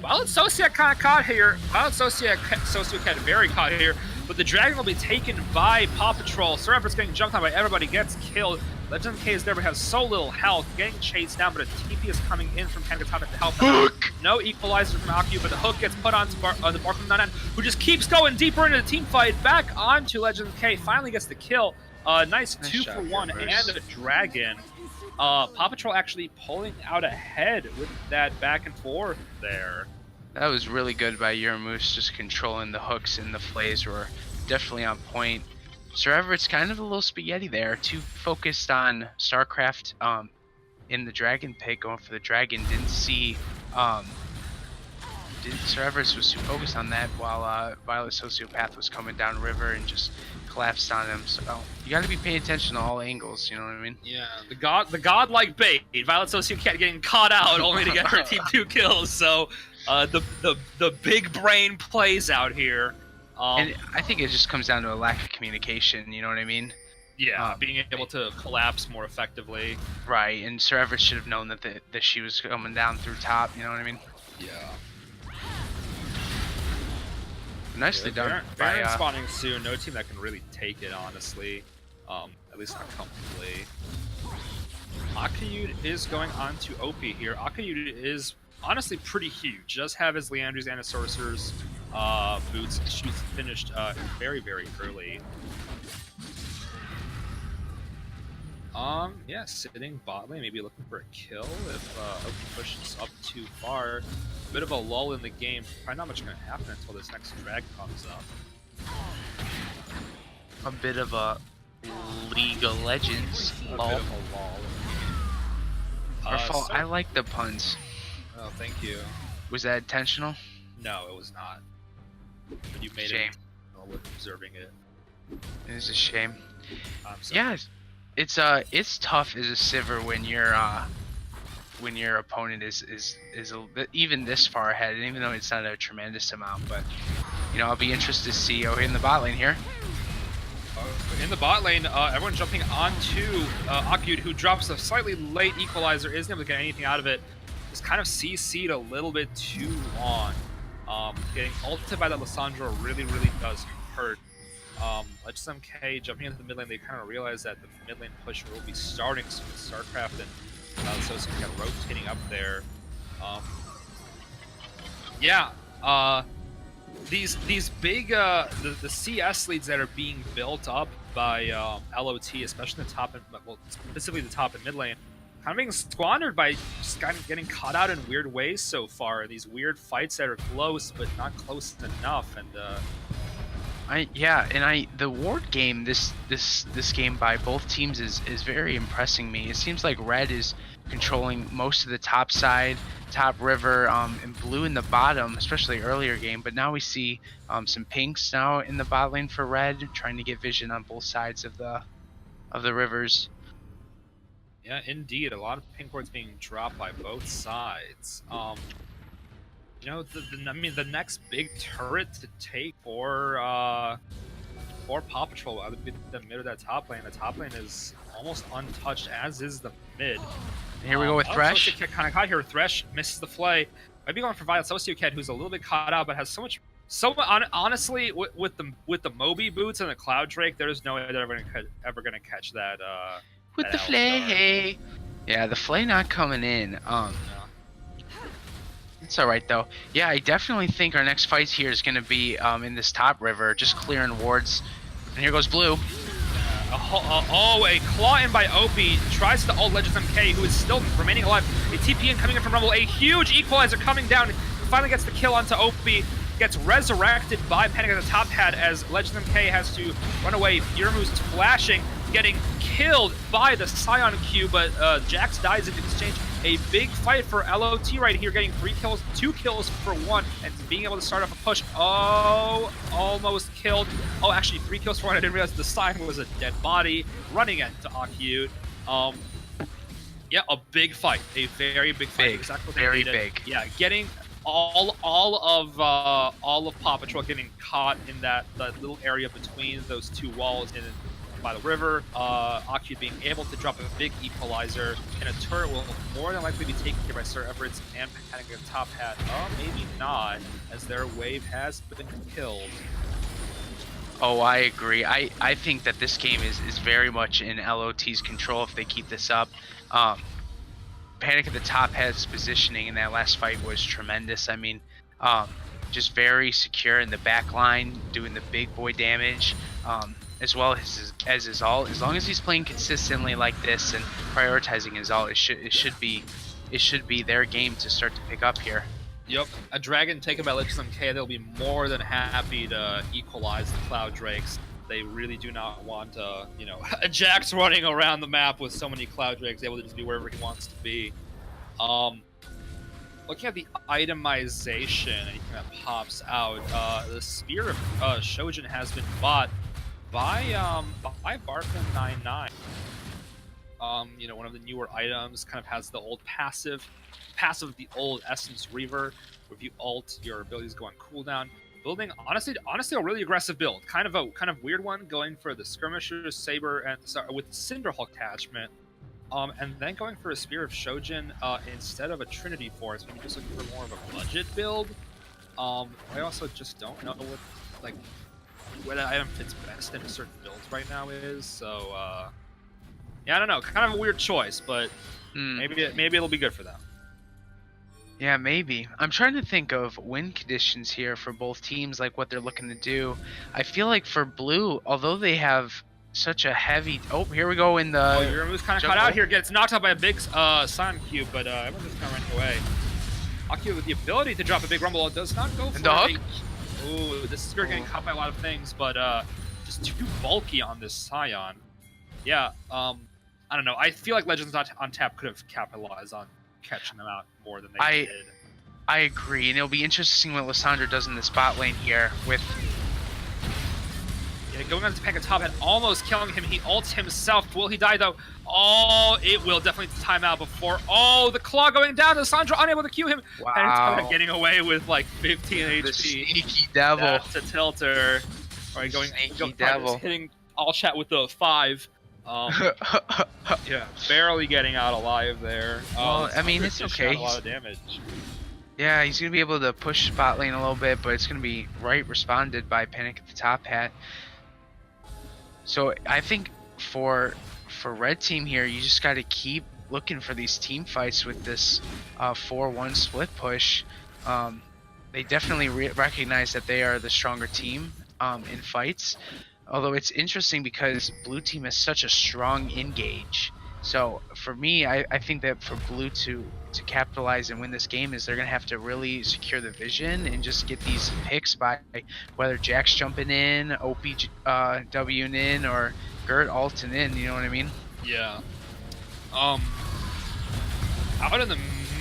Violet Sociat kind of caught here. Violet Sociat very caught here, but the dragon will be taken by Paw Patrol. Sir Everett's getting jumped on by everybody, gets killed. Legend MK is there, but has so little health, getting chased down, but a TP is coming in from Pentatonix to help him out. No equalizer from Akyu, but the hook gets put onto the Bark from Nanan, who just keeps going deeper into the team fight. Back onto Legend MK, finally gets the kill. Nice 2-for-1 and a dragon. Paw Patrol actually pulling out ahead with that back and forth there. That was really good by Yurmoose, just controlling the hooks, and the flays were definitely on point. Sir Everett's kind of a little spaghetti there, too focused on StarCraft in the dragon pit, going for the dragon. Didn't see Sir Everett was too focused on that, while Violet Sociopath was coming down river and just collapsed on him. So you got to be paying attention to all angles. You know what I mean? Yeah, the godlike bait. Violet Sociopath getting caught out only to get her team 2 kills. So the big brain plays out here. And I think it just comes down to a lack of communication. You know what I mean? Yeah, being able to collapse more effectively. Right, and Sir Everett should have known that that she was coming down through top. You know what I mean? Yeah. Nicely done. Baron spawning soon. No team that can really take it, honestly. At least not comfortably. Akayud is going on to OP here. Akayud is honestly pretty huge. Does have his Leandries and his Sorcerer's boots. Shoots finished very, very early. Yeah, sitting bot lane, maybe looking for a kill if OP pushes up too far. Bit of a lull in the game. Probably not much going to happen until this next drag comes up. A bit of a League of Legends lull. Bit of a lull. I like the puns. Oh, thank you. Was that intentional? No, it was not. But you made Shame. it with observing it. It is a shame. I'm sorry. Yeah, it's tough as a Sivir when your opponent is even this far ahead, and even though it's not a tremendous amount. But I'll be interested to see in the bot lane here. In the bot lane, everyone jumping onto Akayud, who drops a slightly late equalizer, isn't able to get anything out of it. Just kind of CC'd a little bit too long. Getting ulted by that Lysandra really, really does hurt. Legends MK jumping into the mid lane, they kind of realize that the mid lane push will be starting soon with StarCraft and Sociopath rotating up there. These big the CS leads that are being built up by LOT, especially the top and specifically the top and mid lane, kind of being squandered by just kind of getting caught out in weird ways so far. These weird fights that are close but not close enough, and the ward game this game by both teams is very impressing me. It seems like Red is controlling most of the top side. top river, and blue in the bottom, especially earlier game. But now we see some pinks now in the bot lane for red, trying to get vision on both sides of the rivers. Yeah, indeed. A lot of pink wards being dropped by both sides. You know, I mean, the next big turret to take for PAW Patrol, either be the mid or that top lane. The top lane is almost untouched, as is the mid. Here we go with Thresh. Kind of caught here. Thresh misses the flay. Might be going for Violet Sociocat, who's a little bit caught out, but has so much. Honestly, with the Moby boots and the Cloud Drake, there's no way they're ever gonna catch that. With that the flay. Yeah, the flay not coming in. It's all right though. Yeah, I definitely think our next fight here is gonna be in this top river, just clearing wards. And here goes blue. A claw in by Opie, tries to ult Legends MK, who is still remaining alive. A TP in coming in from Rumble, a huge equalizer coming down, finally gets the kill onto Opie, gets resurrected by Panic at the top hat as Legends MK has to run away. Furimu's flashing, getting killed by the Scion Q, but Jax dies in exchange. A big fight for LOT right here, getting 3 kills, 2 kills for 1, and being able to start off a push. Oh, almost killed. Oh, actually 3 kills for 1. I didn't realize the Scion was a dead body running into Acute. Yeah, a big fight, a very big fight. Exactly very big. Yeah, getting all of PAW Patrol getting caught in that little area between those two walls in by the river. Acute being able to drop a big equalizer, and a turret will more than likely be taken care by Sir Everett's and Panic at the top hat. Maybe not, as their wave has been killed. Oh, I agree. I think that this game is very much in LOT's control if they keep this up. Panic at the top hat's positioning in that last fight was tremendous. I mean, just very secure in the back line, doing the big boy damage, as well as his ult. As long as he's playing consistently like this and prioritizing his ult, it should be their game to start to pick up here. Yep, a dragon taken by Legends MK, they'll be more than happy to equalize the Cloud Drakes. They really do not want, you know, a Jax running around the map with so many Cloud Drakes, able to just be wherever he wants to be. Looking at the itemization, anything that pops out, the Spear of Shojin has been bought by Barfin99. You know, one of the newer items, kind of has the old passive of the old Essence Reaver, where if you ult, your abilities go on cooldown. Building honestly a really aggressive build, kind of weird one, going for the Skirmisher, Saber, and with Cinderhulk attachment, and then going for a Spear of Shojin instead of a Trinity Force. Maybe just looking for more of a budget build. I also just don't know what that item fits best into certain builds right now is. So yeah, I don't know, kind of a weird choice, but maybe it'll be good for them. Yeah, maybe. I'm trying to think of win conditions here for both teams, like what they're looking to do. I feel like for blue, although they have such a heavy... Oh, here we go in the... Oh, Yuramu's kind of caught out here, gets knocked out by a big Scion Cube, but everyone's just kind of running away. Acute with the ability to drop a big rumble, does not go for the hook. Ooh, this is getting caught by a lot of things, but just too bulky on this Scion. Yeah, I don't know. I feel like Legends on tap could have capitalized on catching them out more than they did. I agree, and it'll be interesting what Lissandra does in this bot lane here with... Yeah, going on to Panic top hat, almost killing him. He ults himself. Will he die, though? Oh, it will definitely time out before... Oh, the claw going down. Lissandra unable to Q him. Wow. Panic's getting away with like 15 HP. The sneaky devil. That's a tilter. All right, going devil. Hitting all chat with the 5. Yeah, barely getting out alive there. Well, I mean, it's okay. A lot of damage. Yeah, he's going to be able to push bot lane a little bit, but it's going to be responded by Panic at the top hat. So I think for red team here, you just got to keep looking for these team fights with this 4-1 split push. They definitely recognize that they are the stronger team in fights. Although it's interesting because blue team has such a strong engage. So for me, I think that for blue to capitalize and win this game is they're going to have to really secure the vision and just get these picks by whether Jax jumping in, OP W'ing in, or Gert ulting in, you know what I mean? Yeah. Out in the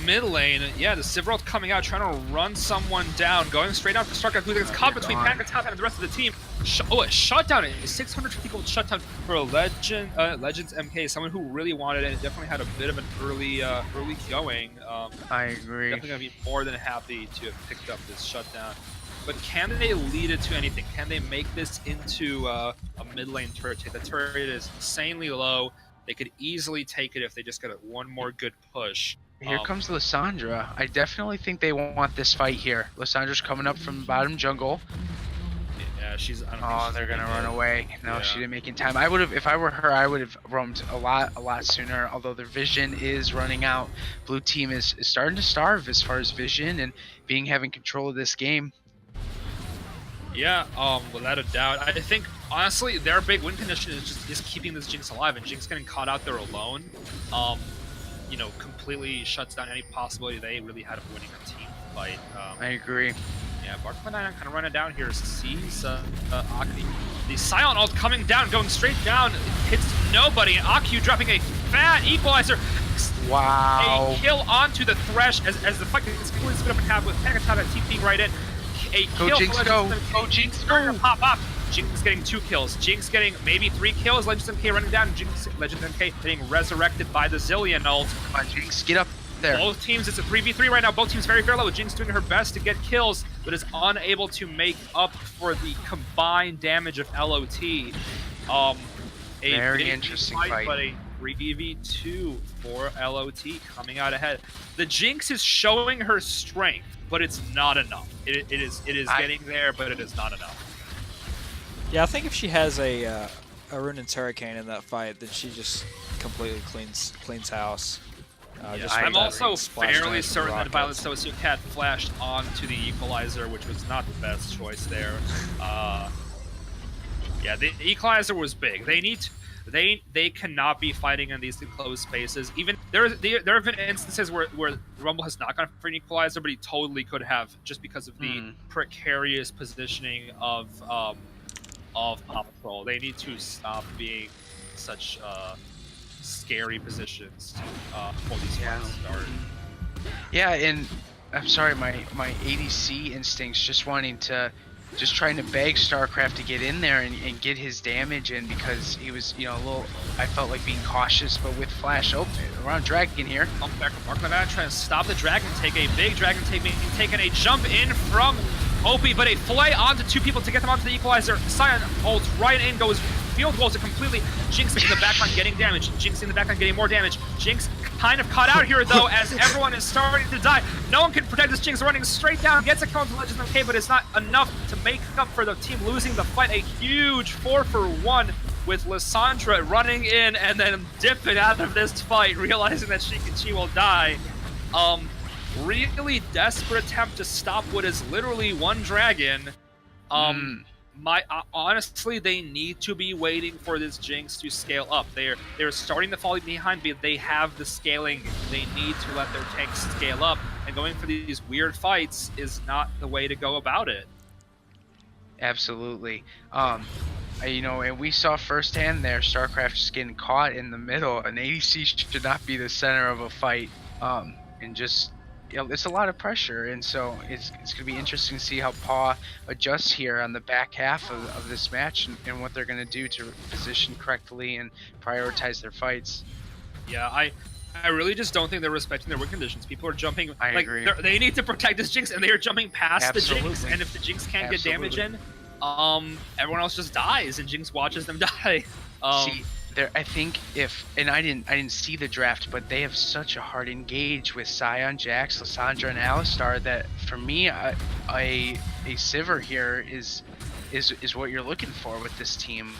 mid lane, yeah, the Sivroth coming out, trying to run someone down, going straight out for StarCraft, who gets caught between Pankatap and the rest of the team. A shutdown, a 650 gold shutdown for a Legends MK, someone who really wanted it, and definitely had a bit of an early going. I agree. Definitely going to be more than happy to have picked up this shutdown. But can they lead it to anything? Can they make this into a mid lane turret? The turret is insanely low. They could easily take it if they just got one more good push. Here comes Lissandra. I definitely think they want this fight here. Lissandra's coming up from the bottom jungle. Yeah, she's. I don't think Oh, she's they're gonna run away. No, Yeah. she didn't make it in time. I would have, if I were her, I would have roamed a lot sooner. Although their vision is running out. Blue team is starting to starve as far as vision and having control of this game. Yeah, without a doubt. I think honestly their big win condition is keeping this Jinx alive, and Jinx getting caught out there alone, you know, completely shuts down any possibility they really had of winning a team fight. I agree. Yeah, Barkman kind of running down here, sees Aki. The silent ult coming down, going straight down, hits nobody, and Aku dropping a fat equalizer. Wow. A kill onto the Thresh as the fight gets completely split up in half with Pankatap TPing right in. A Go kill Jinx, for go! Legends MK. Go Jinx, Starting go! to pop up. Jinx getting 2 kills. Jinx getting maybe 3 kills. Legends MK running down. Legends MK getting resurrected by the Zillion ult. Come on, Jinx, get up there. Both teams, it's a 3v3 right now. Both teams very low. Jinx doing her best to get kills, but is unable to make up for the combined damage of LOT. A Very interesting fight. But a 3v2 for LOT coming out ahead. The Jinx is showing her strength, but it's not enough. It is getting there, but it is not enough. Yeah, I think if she has a Ruinance Hurricane in that fight, then she just completely cleans house. I'm also fairly certain that Violet Rockets. Sociocat flashed onto the Equalizer, which was not the best choice there. Yeah, the Equalizer was big. They cannot be fighting in these closed spaces. Even there have been instances where Rumble has not gone for an Equalizer, but he totally could have, just because of the precarious positioning of Paw Patrol. They need to stop being such scary positions for these fights to start. Yeah, and I'm sorry, my ADC instincts just trying to beg StarCraft to get in there and get his damage in, because he was, you know, a little, I felt like being cautious, but with Flash open around Dragon here. Back to Barkman trying to stop the Dragon take, a big Dragon take, taking a jump in from Opie, but a flay onto 2 people to get them onto the Equalizer. Sion holds right in, goes field walls it completely. Jinx in the backline getting damage. Jinx in the backline getting more damage. Jinx kind of caught out here though, as everyone is starting to die. No one can protect this. Jinx running straight down, gets a kill to Legends MK, but it's not enough to make up for the team losing the fight. A huge 4-for-1 with Lissandra running in and then dipping out of this fight, realizing that she will die. Really desperate attempt to stop what is literally one dragon. Honestly, they need to be waiting for this Jinx to scale up. They're starting to fall behind, but they have the scaling. They need to let their tanks scale up, and going for these weird fights is not the way to go about it. Absolutely. You know, and we saw firsthand there, StarCraft just getting caught in the middle. An ADC should not be the center of a fight. And just, you know, it's a lot of pressure, and so it's going to be interesting to see how PAW adjusts here on the back half of this match, and what they're going to do to position correctly and prioritize their fights. Yeah, I really just don't think they're respecting their win conditions. People are jumping. I agree. They need to protect this Jinx, and they are jumping past the Jinx. Absolutely. And if the Jinx can't get Absolutely. damage in, everyone else just dies, and Jinx watches them die. See, I think I didn't see the draft, but they have such a hard engage with Sion, Jax, Lissandra, and Alistar that for me, a Sivir here is what you're looking for with this team.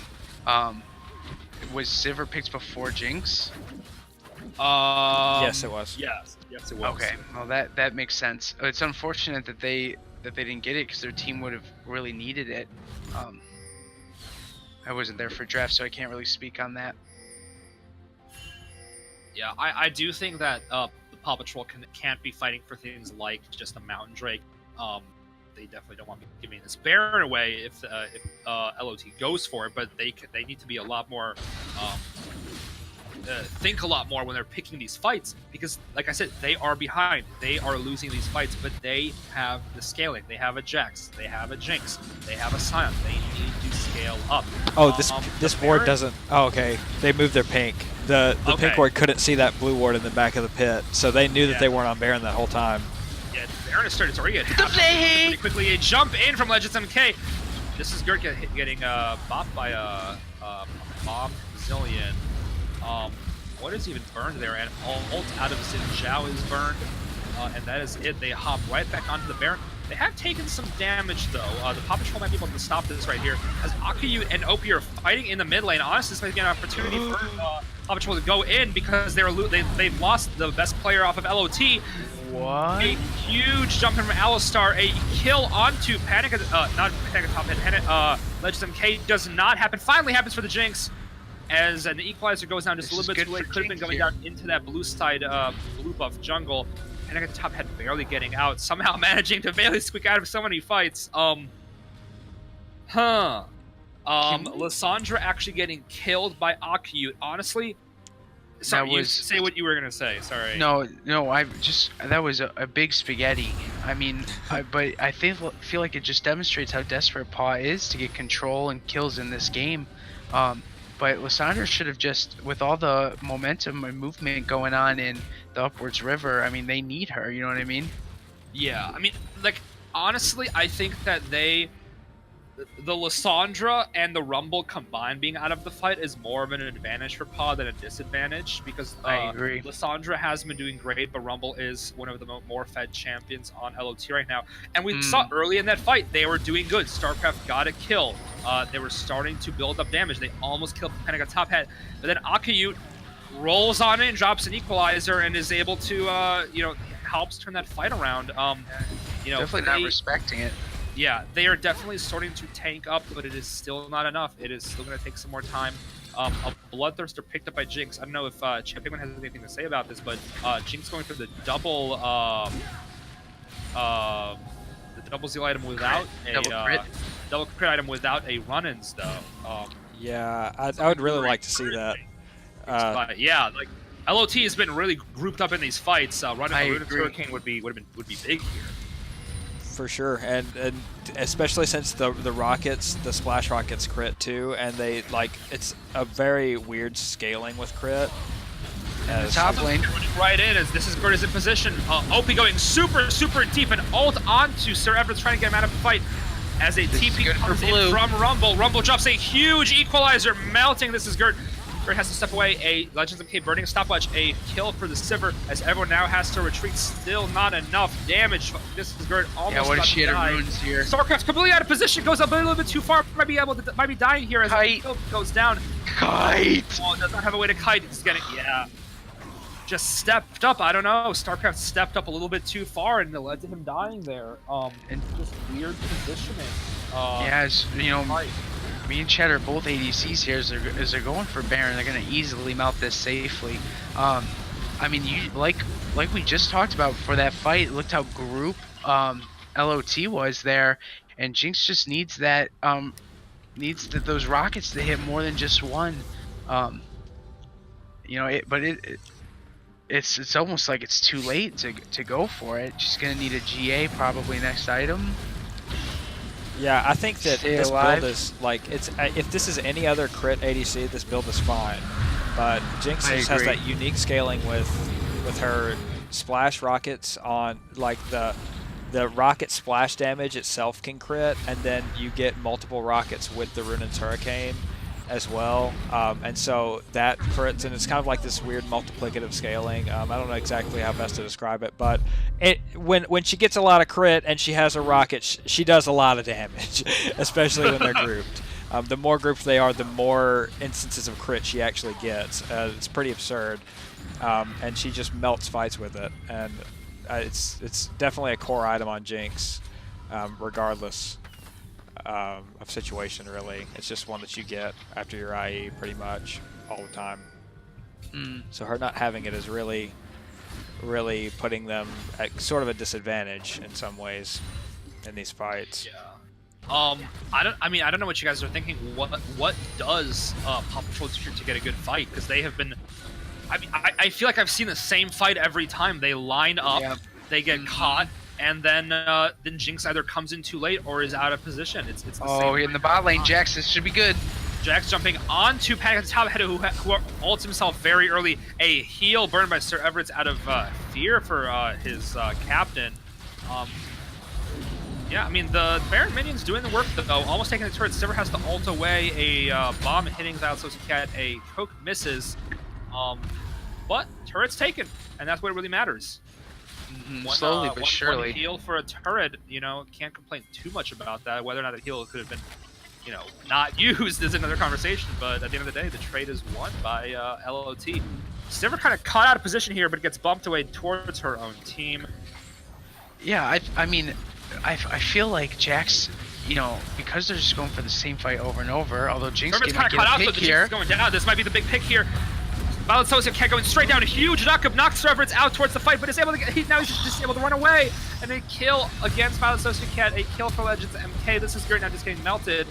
Was Sivir picked before Jinx? Yes, it was. Yes, it was. Okay, well that makes sense. It's unfortunate that they didn't get it, because their team would have really needed it. I wasn't there for draft, so I can't really speak on that. Yeah, I do think that the Paw Patrol can't be fighting for things like just a Mountain Drake. They definitely don't want to be giving this Baron away if LOT goes for it, but they need to be a lot more think a lot more when they're picking these fights because, like I said, they are behind. They are losing these fights, but they have the scaling. They have a Jax. They have a Jinx. They have a Sion. They need to scale up. Oh, this the ward Baron- doesn't. Oh, okay. They moved their pink. The Okay. pink ward couldn't see that blue ward in the back of the pit, so they knew that Yeah. they weren't on Baron that whole time. Yeah, Baron is starting to already get The half play! pretty quickly. A jump in from Legends MK. This is Gert getting bopped by a bomb zillion. What is even burned there? And ult out of Xin Zhao is burned, and that is it. They hop right back onto the Baron. They have taken some damage though. The Paw Patrol might be able to stop this right here, as Akiyut and Opie are fighting in the mid lane. Honestly, this might be an opportunity for Paw Patrol to go in because they've lost the best player off of LOT. What? A huge jump in from Alistar, a kill onto Panic, not Panic Top Head, Legends MK does not happen. Finally happens for the Jinx, as an Equalizer goes down just This a little is bit good too late. for Could have been Jinx going here. down into that blue side, blue buff jungle. Panic at the Top Head barely getting out, somehow managing to barely squeak out of so many fights. Lysandra actually getting killed by Akiyut. Honestly, sorry, you say what you were gonna say. Sorry. No, that was a big spaghetti. I mean, but I feel like it just demonstrates how desperate Paw is to get control and kills in this game. But Lysandra should have just, with all the momentum and movement going on in the Upwards River, I mean, they need her. You know what I mean? Yeah, I mean, like, honestly, I think that the Lysandra and the Rumble combined being out of the fight is more of an advantage for Paw than a disadvantage because I agree. Lysandra has been doing great, but Rumble is one of the more fed champions on LOT right now. And we saw early in that fight, they were doing good. StarCraft got a kill. They were starting to build up damage. They almost killed Panic at Top Hat. But then Akiyut rolls on in, drops an Equalizer, and is able to, helps turn that fight around. Definitely not respecting it. Yeah, they are definitely starting to tank up, but it is still not enough. It is still going to take some more time. A Bloodthirster picked up by Jinx. I don't know if Champ Pigman has anything to say about this, but Jinx going for the double zeal item without double crit item without a run-ins though. Yeah, I would really like to see that. But yeah, like LOT has been really grouped up in these fights. Running a Ruinous Hurricane would be big here. For sure, and especially since the rockets, the splash rockets crit too, and they it's a very weird scaling with crit. Top lane. Right in as this is Gert is in position. Opie going super deep and ult onto Sir Everett's trying to get him out of the fight as a TP comes in from Rumble. Rumble drops a huge Equalizer, melting. This is Gert. Gert has to step away. A Legends MK burning stopwatch. A kill for the Sivir as everyone now has to retreat. Still not enough damage. This is Gert almost. Yeah, what if she had die. runes here? StarCraft's completely out of position. Goes up a little bit too far. Might be dying here as the kill goes down. Kite. Oh, does not have a way to kite. It's getting just stepped up. I don't know. StarCraft stepped up a little bit too far, and it led to him dying there. And just weird positioning. Me and Chad are both ADCs here as they're going for Baron. They're going to easily mount this safely. I mean, like we just talked about before that fight, looked how group LOT was there, and Jinx just needs that those rockets to hit more than just one. It's almost like it's too late to go for it. She's going to need a GA probably next item. Yeah, I think that Stay this alive. build is if this is any other crit ADC, this build is fine. But Jinx I just has agree. that unique scaling with her splash rockets on the rocket splash damage itself can crit, and then you get multiple rockets with the Ruinous Hurricane as well, and so that crits, and it's kind of like this weird multiplicative scaling. I don't know exactly how best to describe it, but when she gets a lot of crit and she has a rocket, she does a lot of damage, especially when they're grouped. The more grouped they are, the more instances of crit she actually gets. It's pretty absurd, and she just melts fights with it, and it's definitely a core item on Jinx, regardless of situation. Really, it's just one that you get after your IE pretty much all the time. So her not having it is really putting them at sort of a disadvantage in some ways in these fights. Yeah. I don't know what you guys are thinking. What does Paw Patrol do to get a good fight? Because they have been I mean, I feel like I've seen the same fight every time. They line up, Yep. they get caught, and then Jinx either comes in too late or is out of position. It's the Oh, same. in the bot lane, Jax, this should be good. Jax jumping onto Panic at the top head, who ults himself very early. A heal burned by Sir Everett's out of fear for his captain. Yeah, I mean, the Baron minion's doing the work, though. Almost taking the turret. Sivir has to ult away. A bomb hitting Valid Cat. A poke misses. But turret's taken, and that's what really matters. Slowly but surely. One heal for a turret, you know, can't complain too much about that. Whether or not the heal could have been, you know, not used is another conversation. But at the end of the day, the trade is won by LOT. Sivir kind of caught out of position here, but gets bumped away towards her own team. Yeah, I mean, I feel like Jax, you know, because they're just going for the same fight over and over, although Jinx Sirvir's can kind of caught out, get so a the pick Jinx here. is going down. This might be the big pick here. Violet Cat going straight down. A huge knockup knocks Sirvir's out towards the fight, but is able to get. Now he's just able to run away. And a kill against Violet Cat. A kill for Legends MK. This is great. Now just getting melted.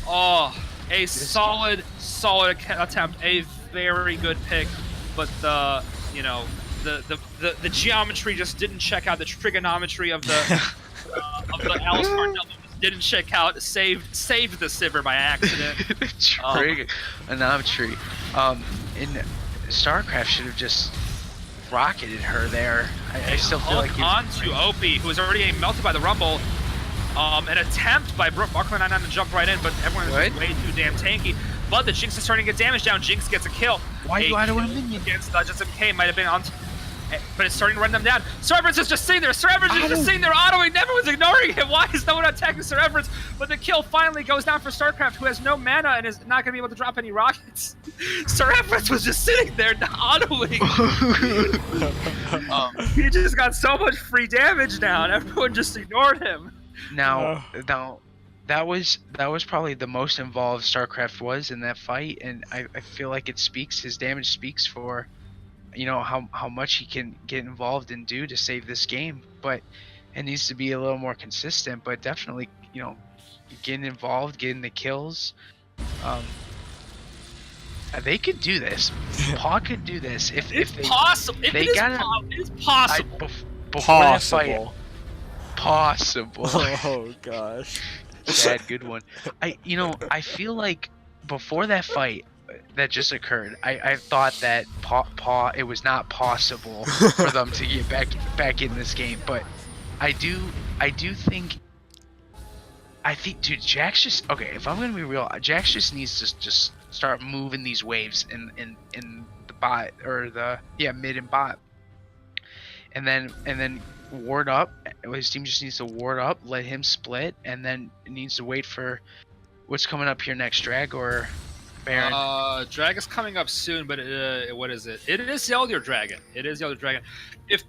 Oh, a solid attempt. A very good pick, but the the geometry just didn't check out. The trigonometry of the Alistar double just didn't check out. Saved the Sivir by accident. Trigonometry. In StarCraft should have just rocketed her there. I still feel like onto Opie, who was already getting melted by the Rumble. An attempt by Brooklyn99 to jump right in, but everyone is way too damn tanky. But the Jinx is starting to get damage down. Jinx gets a kill. Why do I do a minion against Legends MK? Might have been on, but it's starting to run them down. Sir Everett's is just sitting there. Sir Everett's is just sitting there autoing. Everyone's ignoring him. Why is no one attacking Sir Everett's? But the kill finally goes down for StarCraft, who has no mana and is not going to be able to drop any rockets. Sir Everett's was just sitting there autoing. He just got so much free damage down. Everyone just ignored him. Now, that was probably the most involved StarCraft was in that fight, and I feel like his damage speaks for, you know, how much he can get involved and do to save this game. But it needs to be a little more consistent. But definitely, you know, getting involved, getting the kills. They could do this. PAW could do this if it's they possible. It is possible. Before that fight, possible. Oh gosh. Sad, good one. I feel like before that fight that just occurred, I thought that it was not possible for them to get back in this game, but I do think dude, Jax just, okay, if I'm gonna be real, Jax just needs to just start moving these waves in the bot, or the mid and bot, and then ward up. His team just needs to ward up, let him split, and then it needs to wait for what's coming up here next, Drag or Baron? Drag is coming up soon, but what is it? It is the Elder Dragon. It is the Elder Dragon. If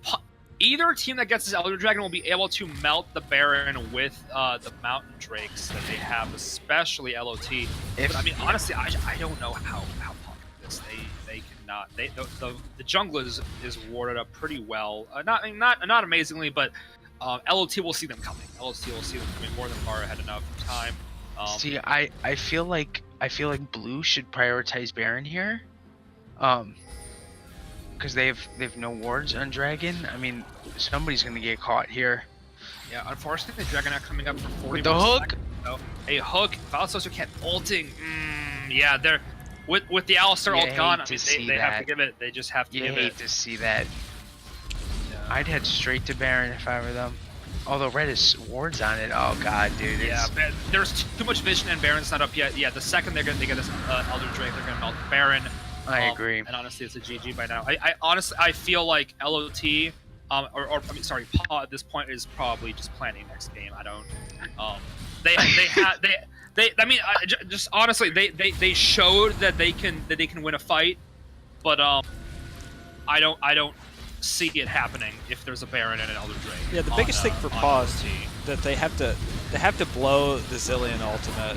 either team that gets this Elder Dragon will be able to melt the Baron with the Mountain Drakes that they have, especially LOT. But, I mean, honestly, I don't know how popular this. They cannot. The jungle is warded up pretty well. Not amazingly, but LOT will see them coming. LOT will see them coming more than far ahead enough time. See, I feel like Blue should prioritize Baron here, because they have no wards on Dragon. I mean, somebody's gonna get caught here. Yeah, unfortunately, the Dragon not coming up for 40 with the hook. So, a hook. Valsoso can't ulting. Yeah, they're with the Alistar ult gone. I mean, they have to give it. They just have to give it. You hate to see that. Yeah. I'd head straight to Baron if I were them. Although Red is wards on it. Oh god, dude. Yeah, there's too much vision and Baron's not up yet. Yeah, the second they get this Elder Drake, they're gonna melt Baron. I agree. And honestly, it's a GG by now. I honestly feel like LOT, or I mean, sorry, PAW at this point is probably just planning next game. I don't. I mean, just honestly, they showed that they can win a fight, but I don't see it happening if there's a Baron and an Elder Drake. Yeah, the biggest thing for PAW is that they have to blow the Zillion ultimate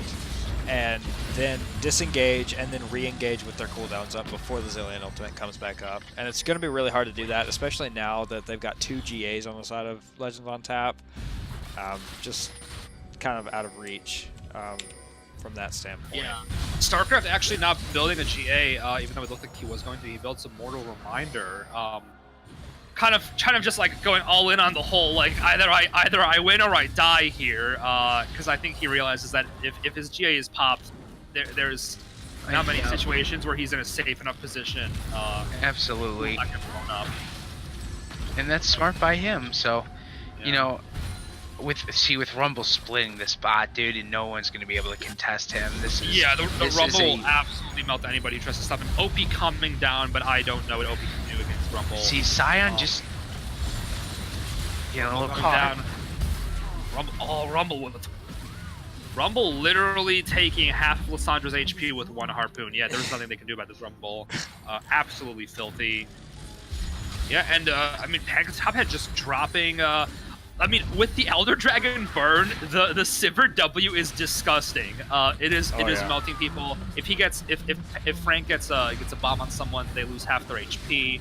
and then disengage and then re-engage with their cooldowns up before the Zillion ultimate comes back up. And it's going to be really hard to do that, especially now that they've got 2 GAs on the side of Legends on tap. Just kind of out of reach. from that standpoint. Yeah. StarCraft actually not building a GA, even though it looked like he was going to. He built some Mortal Reminder. Kind of just like going all in on the whole, like either I win or I die here, because I think he realizes that if his GA is popped, there's not many situations where he's in a safe enough position. Absolutely. Not get blown up. And that's smart by him. So, Yeah. you know, with Rumble splitting the spot, dude, and no one's gonna be able to contest him. This is the Rumble will absolutely melt anybody who tries to stop him. OP coming down, but I don't know what OP can do against Rumble. See, Scion just a little caught. Rumble literally taking half of Lissandra's HP with one harpoon. Yeah, there's nothing they can do about this Rumble. Absolutely filthy. Yeah, and I mean, Tophead just dropping. I mean, with the Elder Dragon burn, the Sivir W is disgusting. It is melting people. If Frank gets a bomb on someone, they lose half their HP.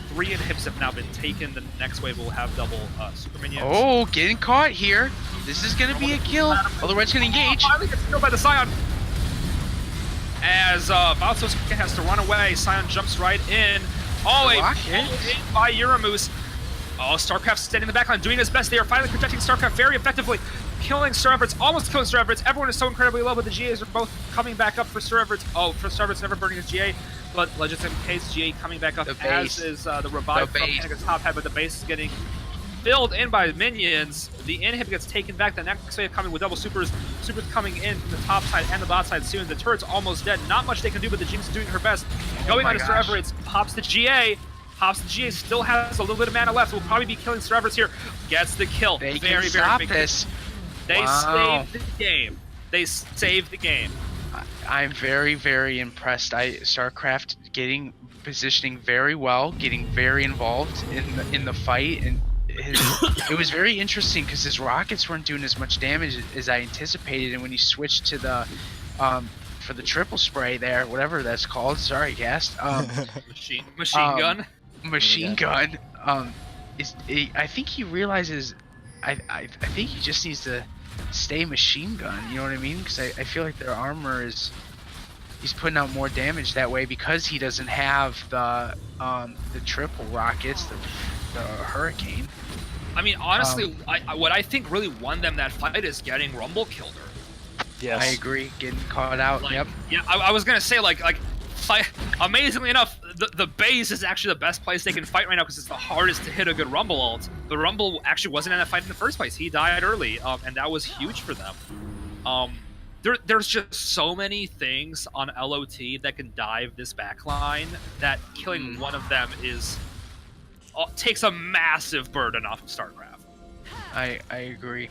3 inhibs have now been taken. The next wave will have double super minions. Oh, getting caught here. This is gonna be a kill. Oh, the red's gonna engage. Finally gets killed by the Scion. As Valsos has to run away, Scion jumps right in. Oh, a hit by Uramoose. Oh, StarCraft's standing in the backline, doing his best. They are finally protecting StarCraft very effectively, killing Sir Everett's, almost killing Sir Everett's. Everyone is so incredibly low, but the GAs are both coming back up for Sir Everett's. Oh, for Sir Everett's never burning his GA, but Legends MK's GA coming back up, as is the revive from Panica's top head, but the base is getting filled in by minions. The inhib gets taken back. The next wave coming with double supers. Supers coming in from the top side and the bot side soon. The turret's almost dead. Not much they can do, but the Jinx is doing her best. Going on to Sir Everett's, pops the GA. Still has a little bit of mana left. Will probably be killing Sir Everett's here. Gets the kill. They very, can very stop big this. They Wow. saved the game. They saved the game. I'm very, very impressed. StarCraft positioning very well, getting very involved in the fight, and it was very interesting because his rockets weren't doing as much damage as I anticipated, and when he switched to the for the triple spray there, whatever that's called. Sorry, Gast. Machine gun. Machine gun. I think he realizes. I think he just needs to stay machine gun. You know what I mean? Because I feel like their armor is. He's putting out more damage that way because he doesn't have the triple rockets, the hurricane. I mean, honestly, what I think really won them that fight is getting Rumble killed her. Yes. I agree. Getting caught out. Like, Yep. Yeah, I was gonna say amazingly enough, the base is actually the best place they can fight right now because it's the hardest to hit a good Rumble ult. The Rumble actually wasn't in that fight in the first place. He died early, and that was huge for them. There's just so many things on LOT that can dive this backline that killing one of them takes a massive burden off of StarCraft. I agree.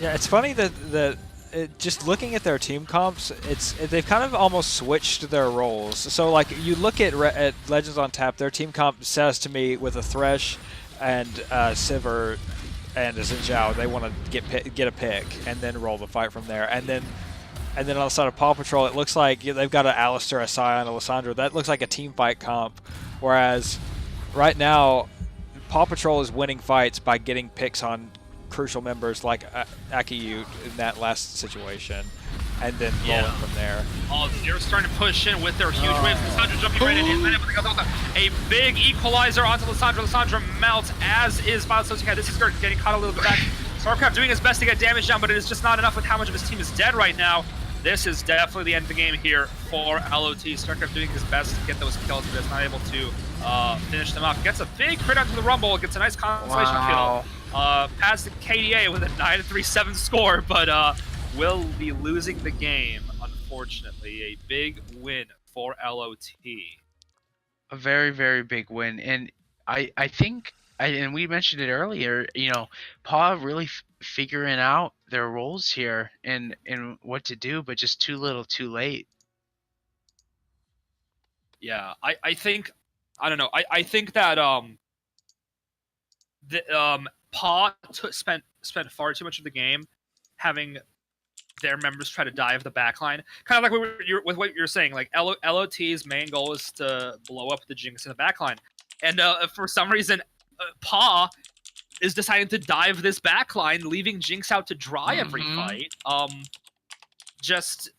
Yeah, it's funny that just looking at their team comps, they've kind of almost switched their roles. So like you look at Legends on Tap, their team comp says to me with a Thresh and Sivir and a Xin Zhao, they want to get a pick and then roll the fight from there. And then on the side of Paw Patrol, it looks like they've got an Alistair, a Scion, a Lissandra. That looks like a team fight comp. Whereas right now, Paw Patrol is winning fights by getting picks on crucial members like Akiyu in that last situation, and then rolling from there. Oh, they're starting to push in with their huge waves. Lissandra jumping right in. A big equalizer onto Lissandra. Lissandra melts, as is Valsos. This is getting caught a little bit back. StarCraft doing his best to get damage down, but it is just not enough with how much of his team is dead right now. This is definitely the end of the game here for LOT. StarCraft doing his best to get those kills, but is not able to finish them off. Gets a big crit onto the Rumble, gets a nice consolation kill. Past the KDA with a 9-3-7 score, but will be losing the game, unfortunately. A big win for LOT. A very, very big win. And I think, and we mentioned it earlier, PAW really figuring out their roles here and what to do, but just too little too late. Yeah, I think, I don't know, I think that PAW spent far too much of the game having their members try to dive the backline. Kind of like with what you're saying, like LOT's main goal is to blow up the Jinx in the backline. And for some reason, PAW is deciding to dive this backline, leaving Jinx out to dry every Mhm. fight. Just,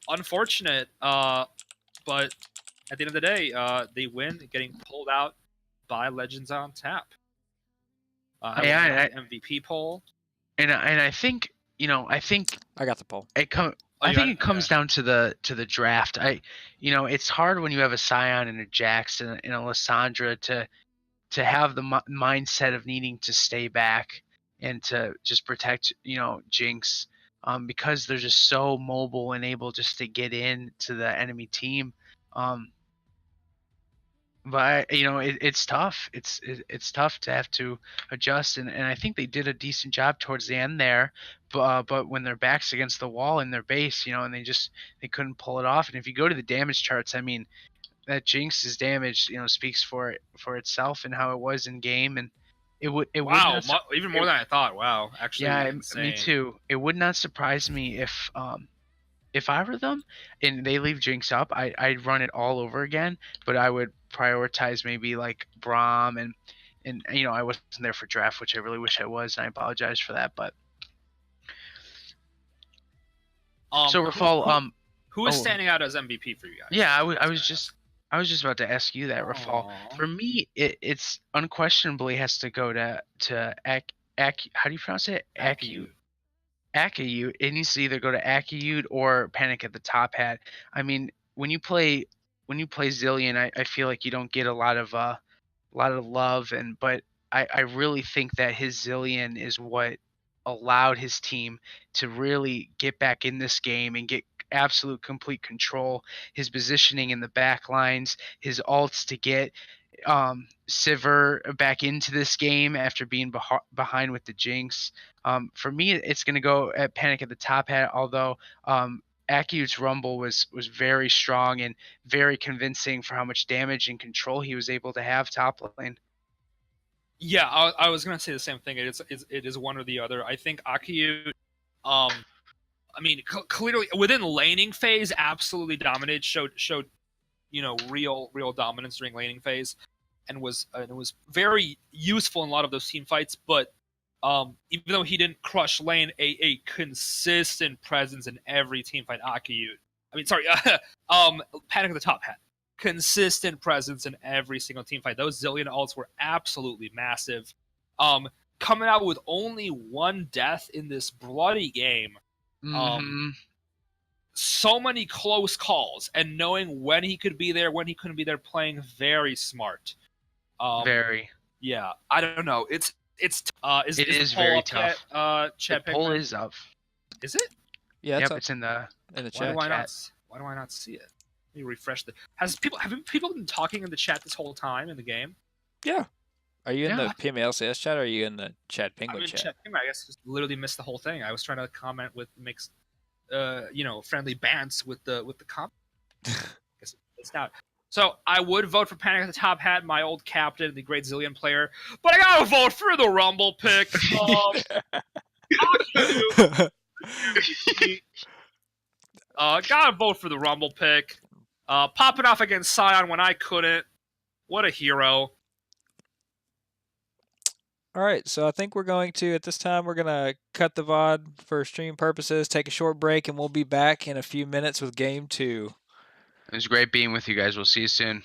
unfortunate. But at the end of the day, they win, getting pulled out by Legends on Tap. Yeah, MVP poll. and I think I think I got the poll. Oh, I you think got- it comes okay. down to the draft. It's hard when you have a Scion and a Jax and a Lissandra to have the mindset of needing to stay back and to just protect Jinx, because they're just so mobile and able just to get in to the enemy team. But it's tough. It's tough to have to adjust, and I think they did a decent job towards the end there. But when their backs against the wall in their base, and they couldn't pull it off. And if you go to the damage charts, I mean, that Jinx's damage, speaks for itself and how it was in game, and it would Wow, not, even more than I thought. Wow, actually, yeah, insane. me too. It would not surprise me if I were them and they leave Jinx up, I'd run it all over again, but I would prioritize maybe like Braum and I wasn't there for draft, which I really wish I was, and I apologize for that. But so Rafal, who is oh. standing out as MVP for you guys? Yeah, I was just about to ask you that, Rafal. Aw. For me, it's unquestionably has to go to how do you pronounce it? Akiyut. Akiyut. It needs to either go to Akiyut or Panic at the Top Hat. I mean, when you play Zillion, I feel like you don't get a lot of love, but I really think that his Zillion is what allowed his team to really get back in this game and get absolute complete control. His positioning in the back lines, his ults to get Sivir back into this game after being behind with the Jinx. For me, it's going to go at Panic at the Top Hat, although Akiyut's Rumble was very strong and very convincing for how much damage and control he was able to have top lane. Yeah, I was gonna say the same thing. It is one or the other. I think Akiyut, clearly within laning phase, absolutely dominated. Showed real dominance during laning phase, and was very useful in a lot of those team fights. But even though he didn't crush lane, a consistent presence in every team fight. Akiyut. Panic at the Top Hat. Consistent presence in every single team fight. Those Zillion ults were absolutely massive. Coming out with only one death in this bloody game. So many close calls, and knowing when he could be there, when he couldn't be there, playing very smart. Very. Yeah, I don't know. It is very up tough. Yet, Chat The poll Pickman? is up. Is it? Yeah, Yep, it's in the chat. Why do I not see it? Let me refresh the. Have people been talking in the chat this whole time in the game? Yeah. Are you in Yeah. the PMLCS chat or are you in the Chat I'm Penguin in chat? chat. I guess just literally missed the whole thing. I was trying to comment with mixed, friendly bants with the comment. Guess it's not. So I would vote for Panic at the Top Hat, my old captain, the great Zillion player, but I gotta vote for the Rumble pick. Gotta vote for the Rumble pick. Popping off against Scion when I couldn't. What a hero. All right, so I think we're going to, at this time, we're going to cut the VOD for stream purposes, take a short break, and we'll be back in a few minutes with Game 2. It was great being with you guys. We'll see you soon.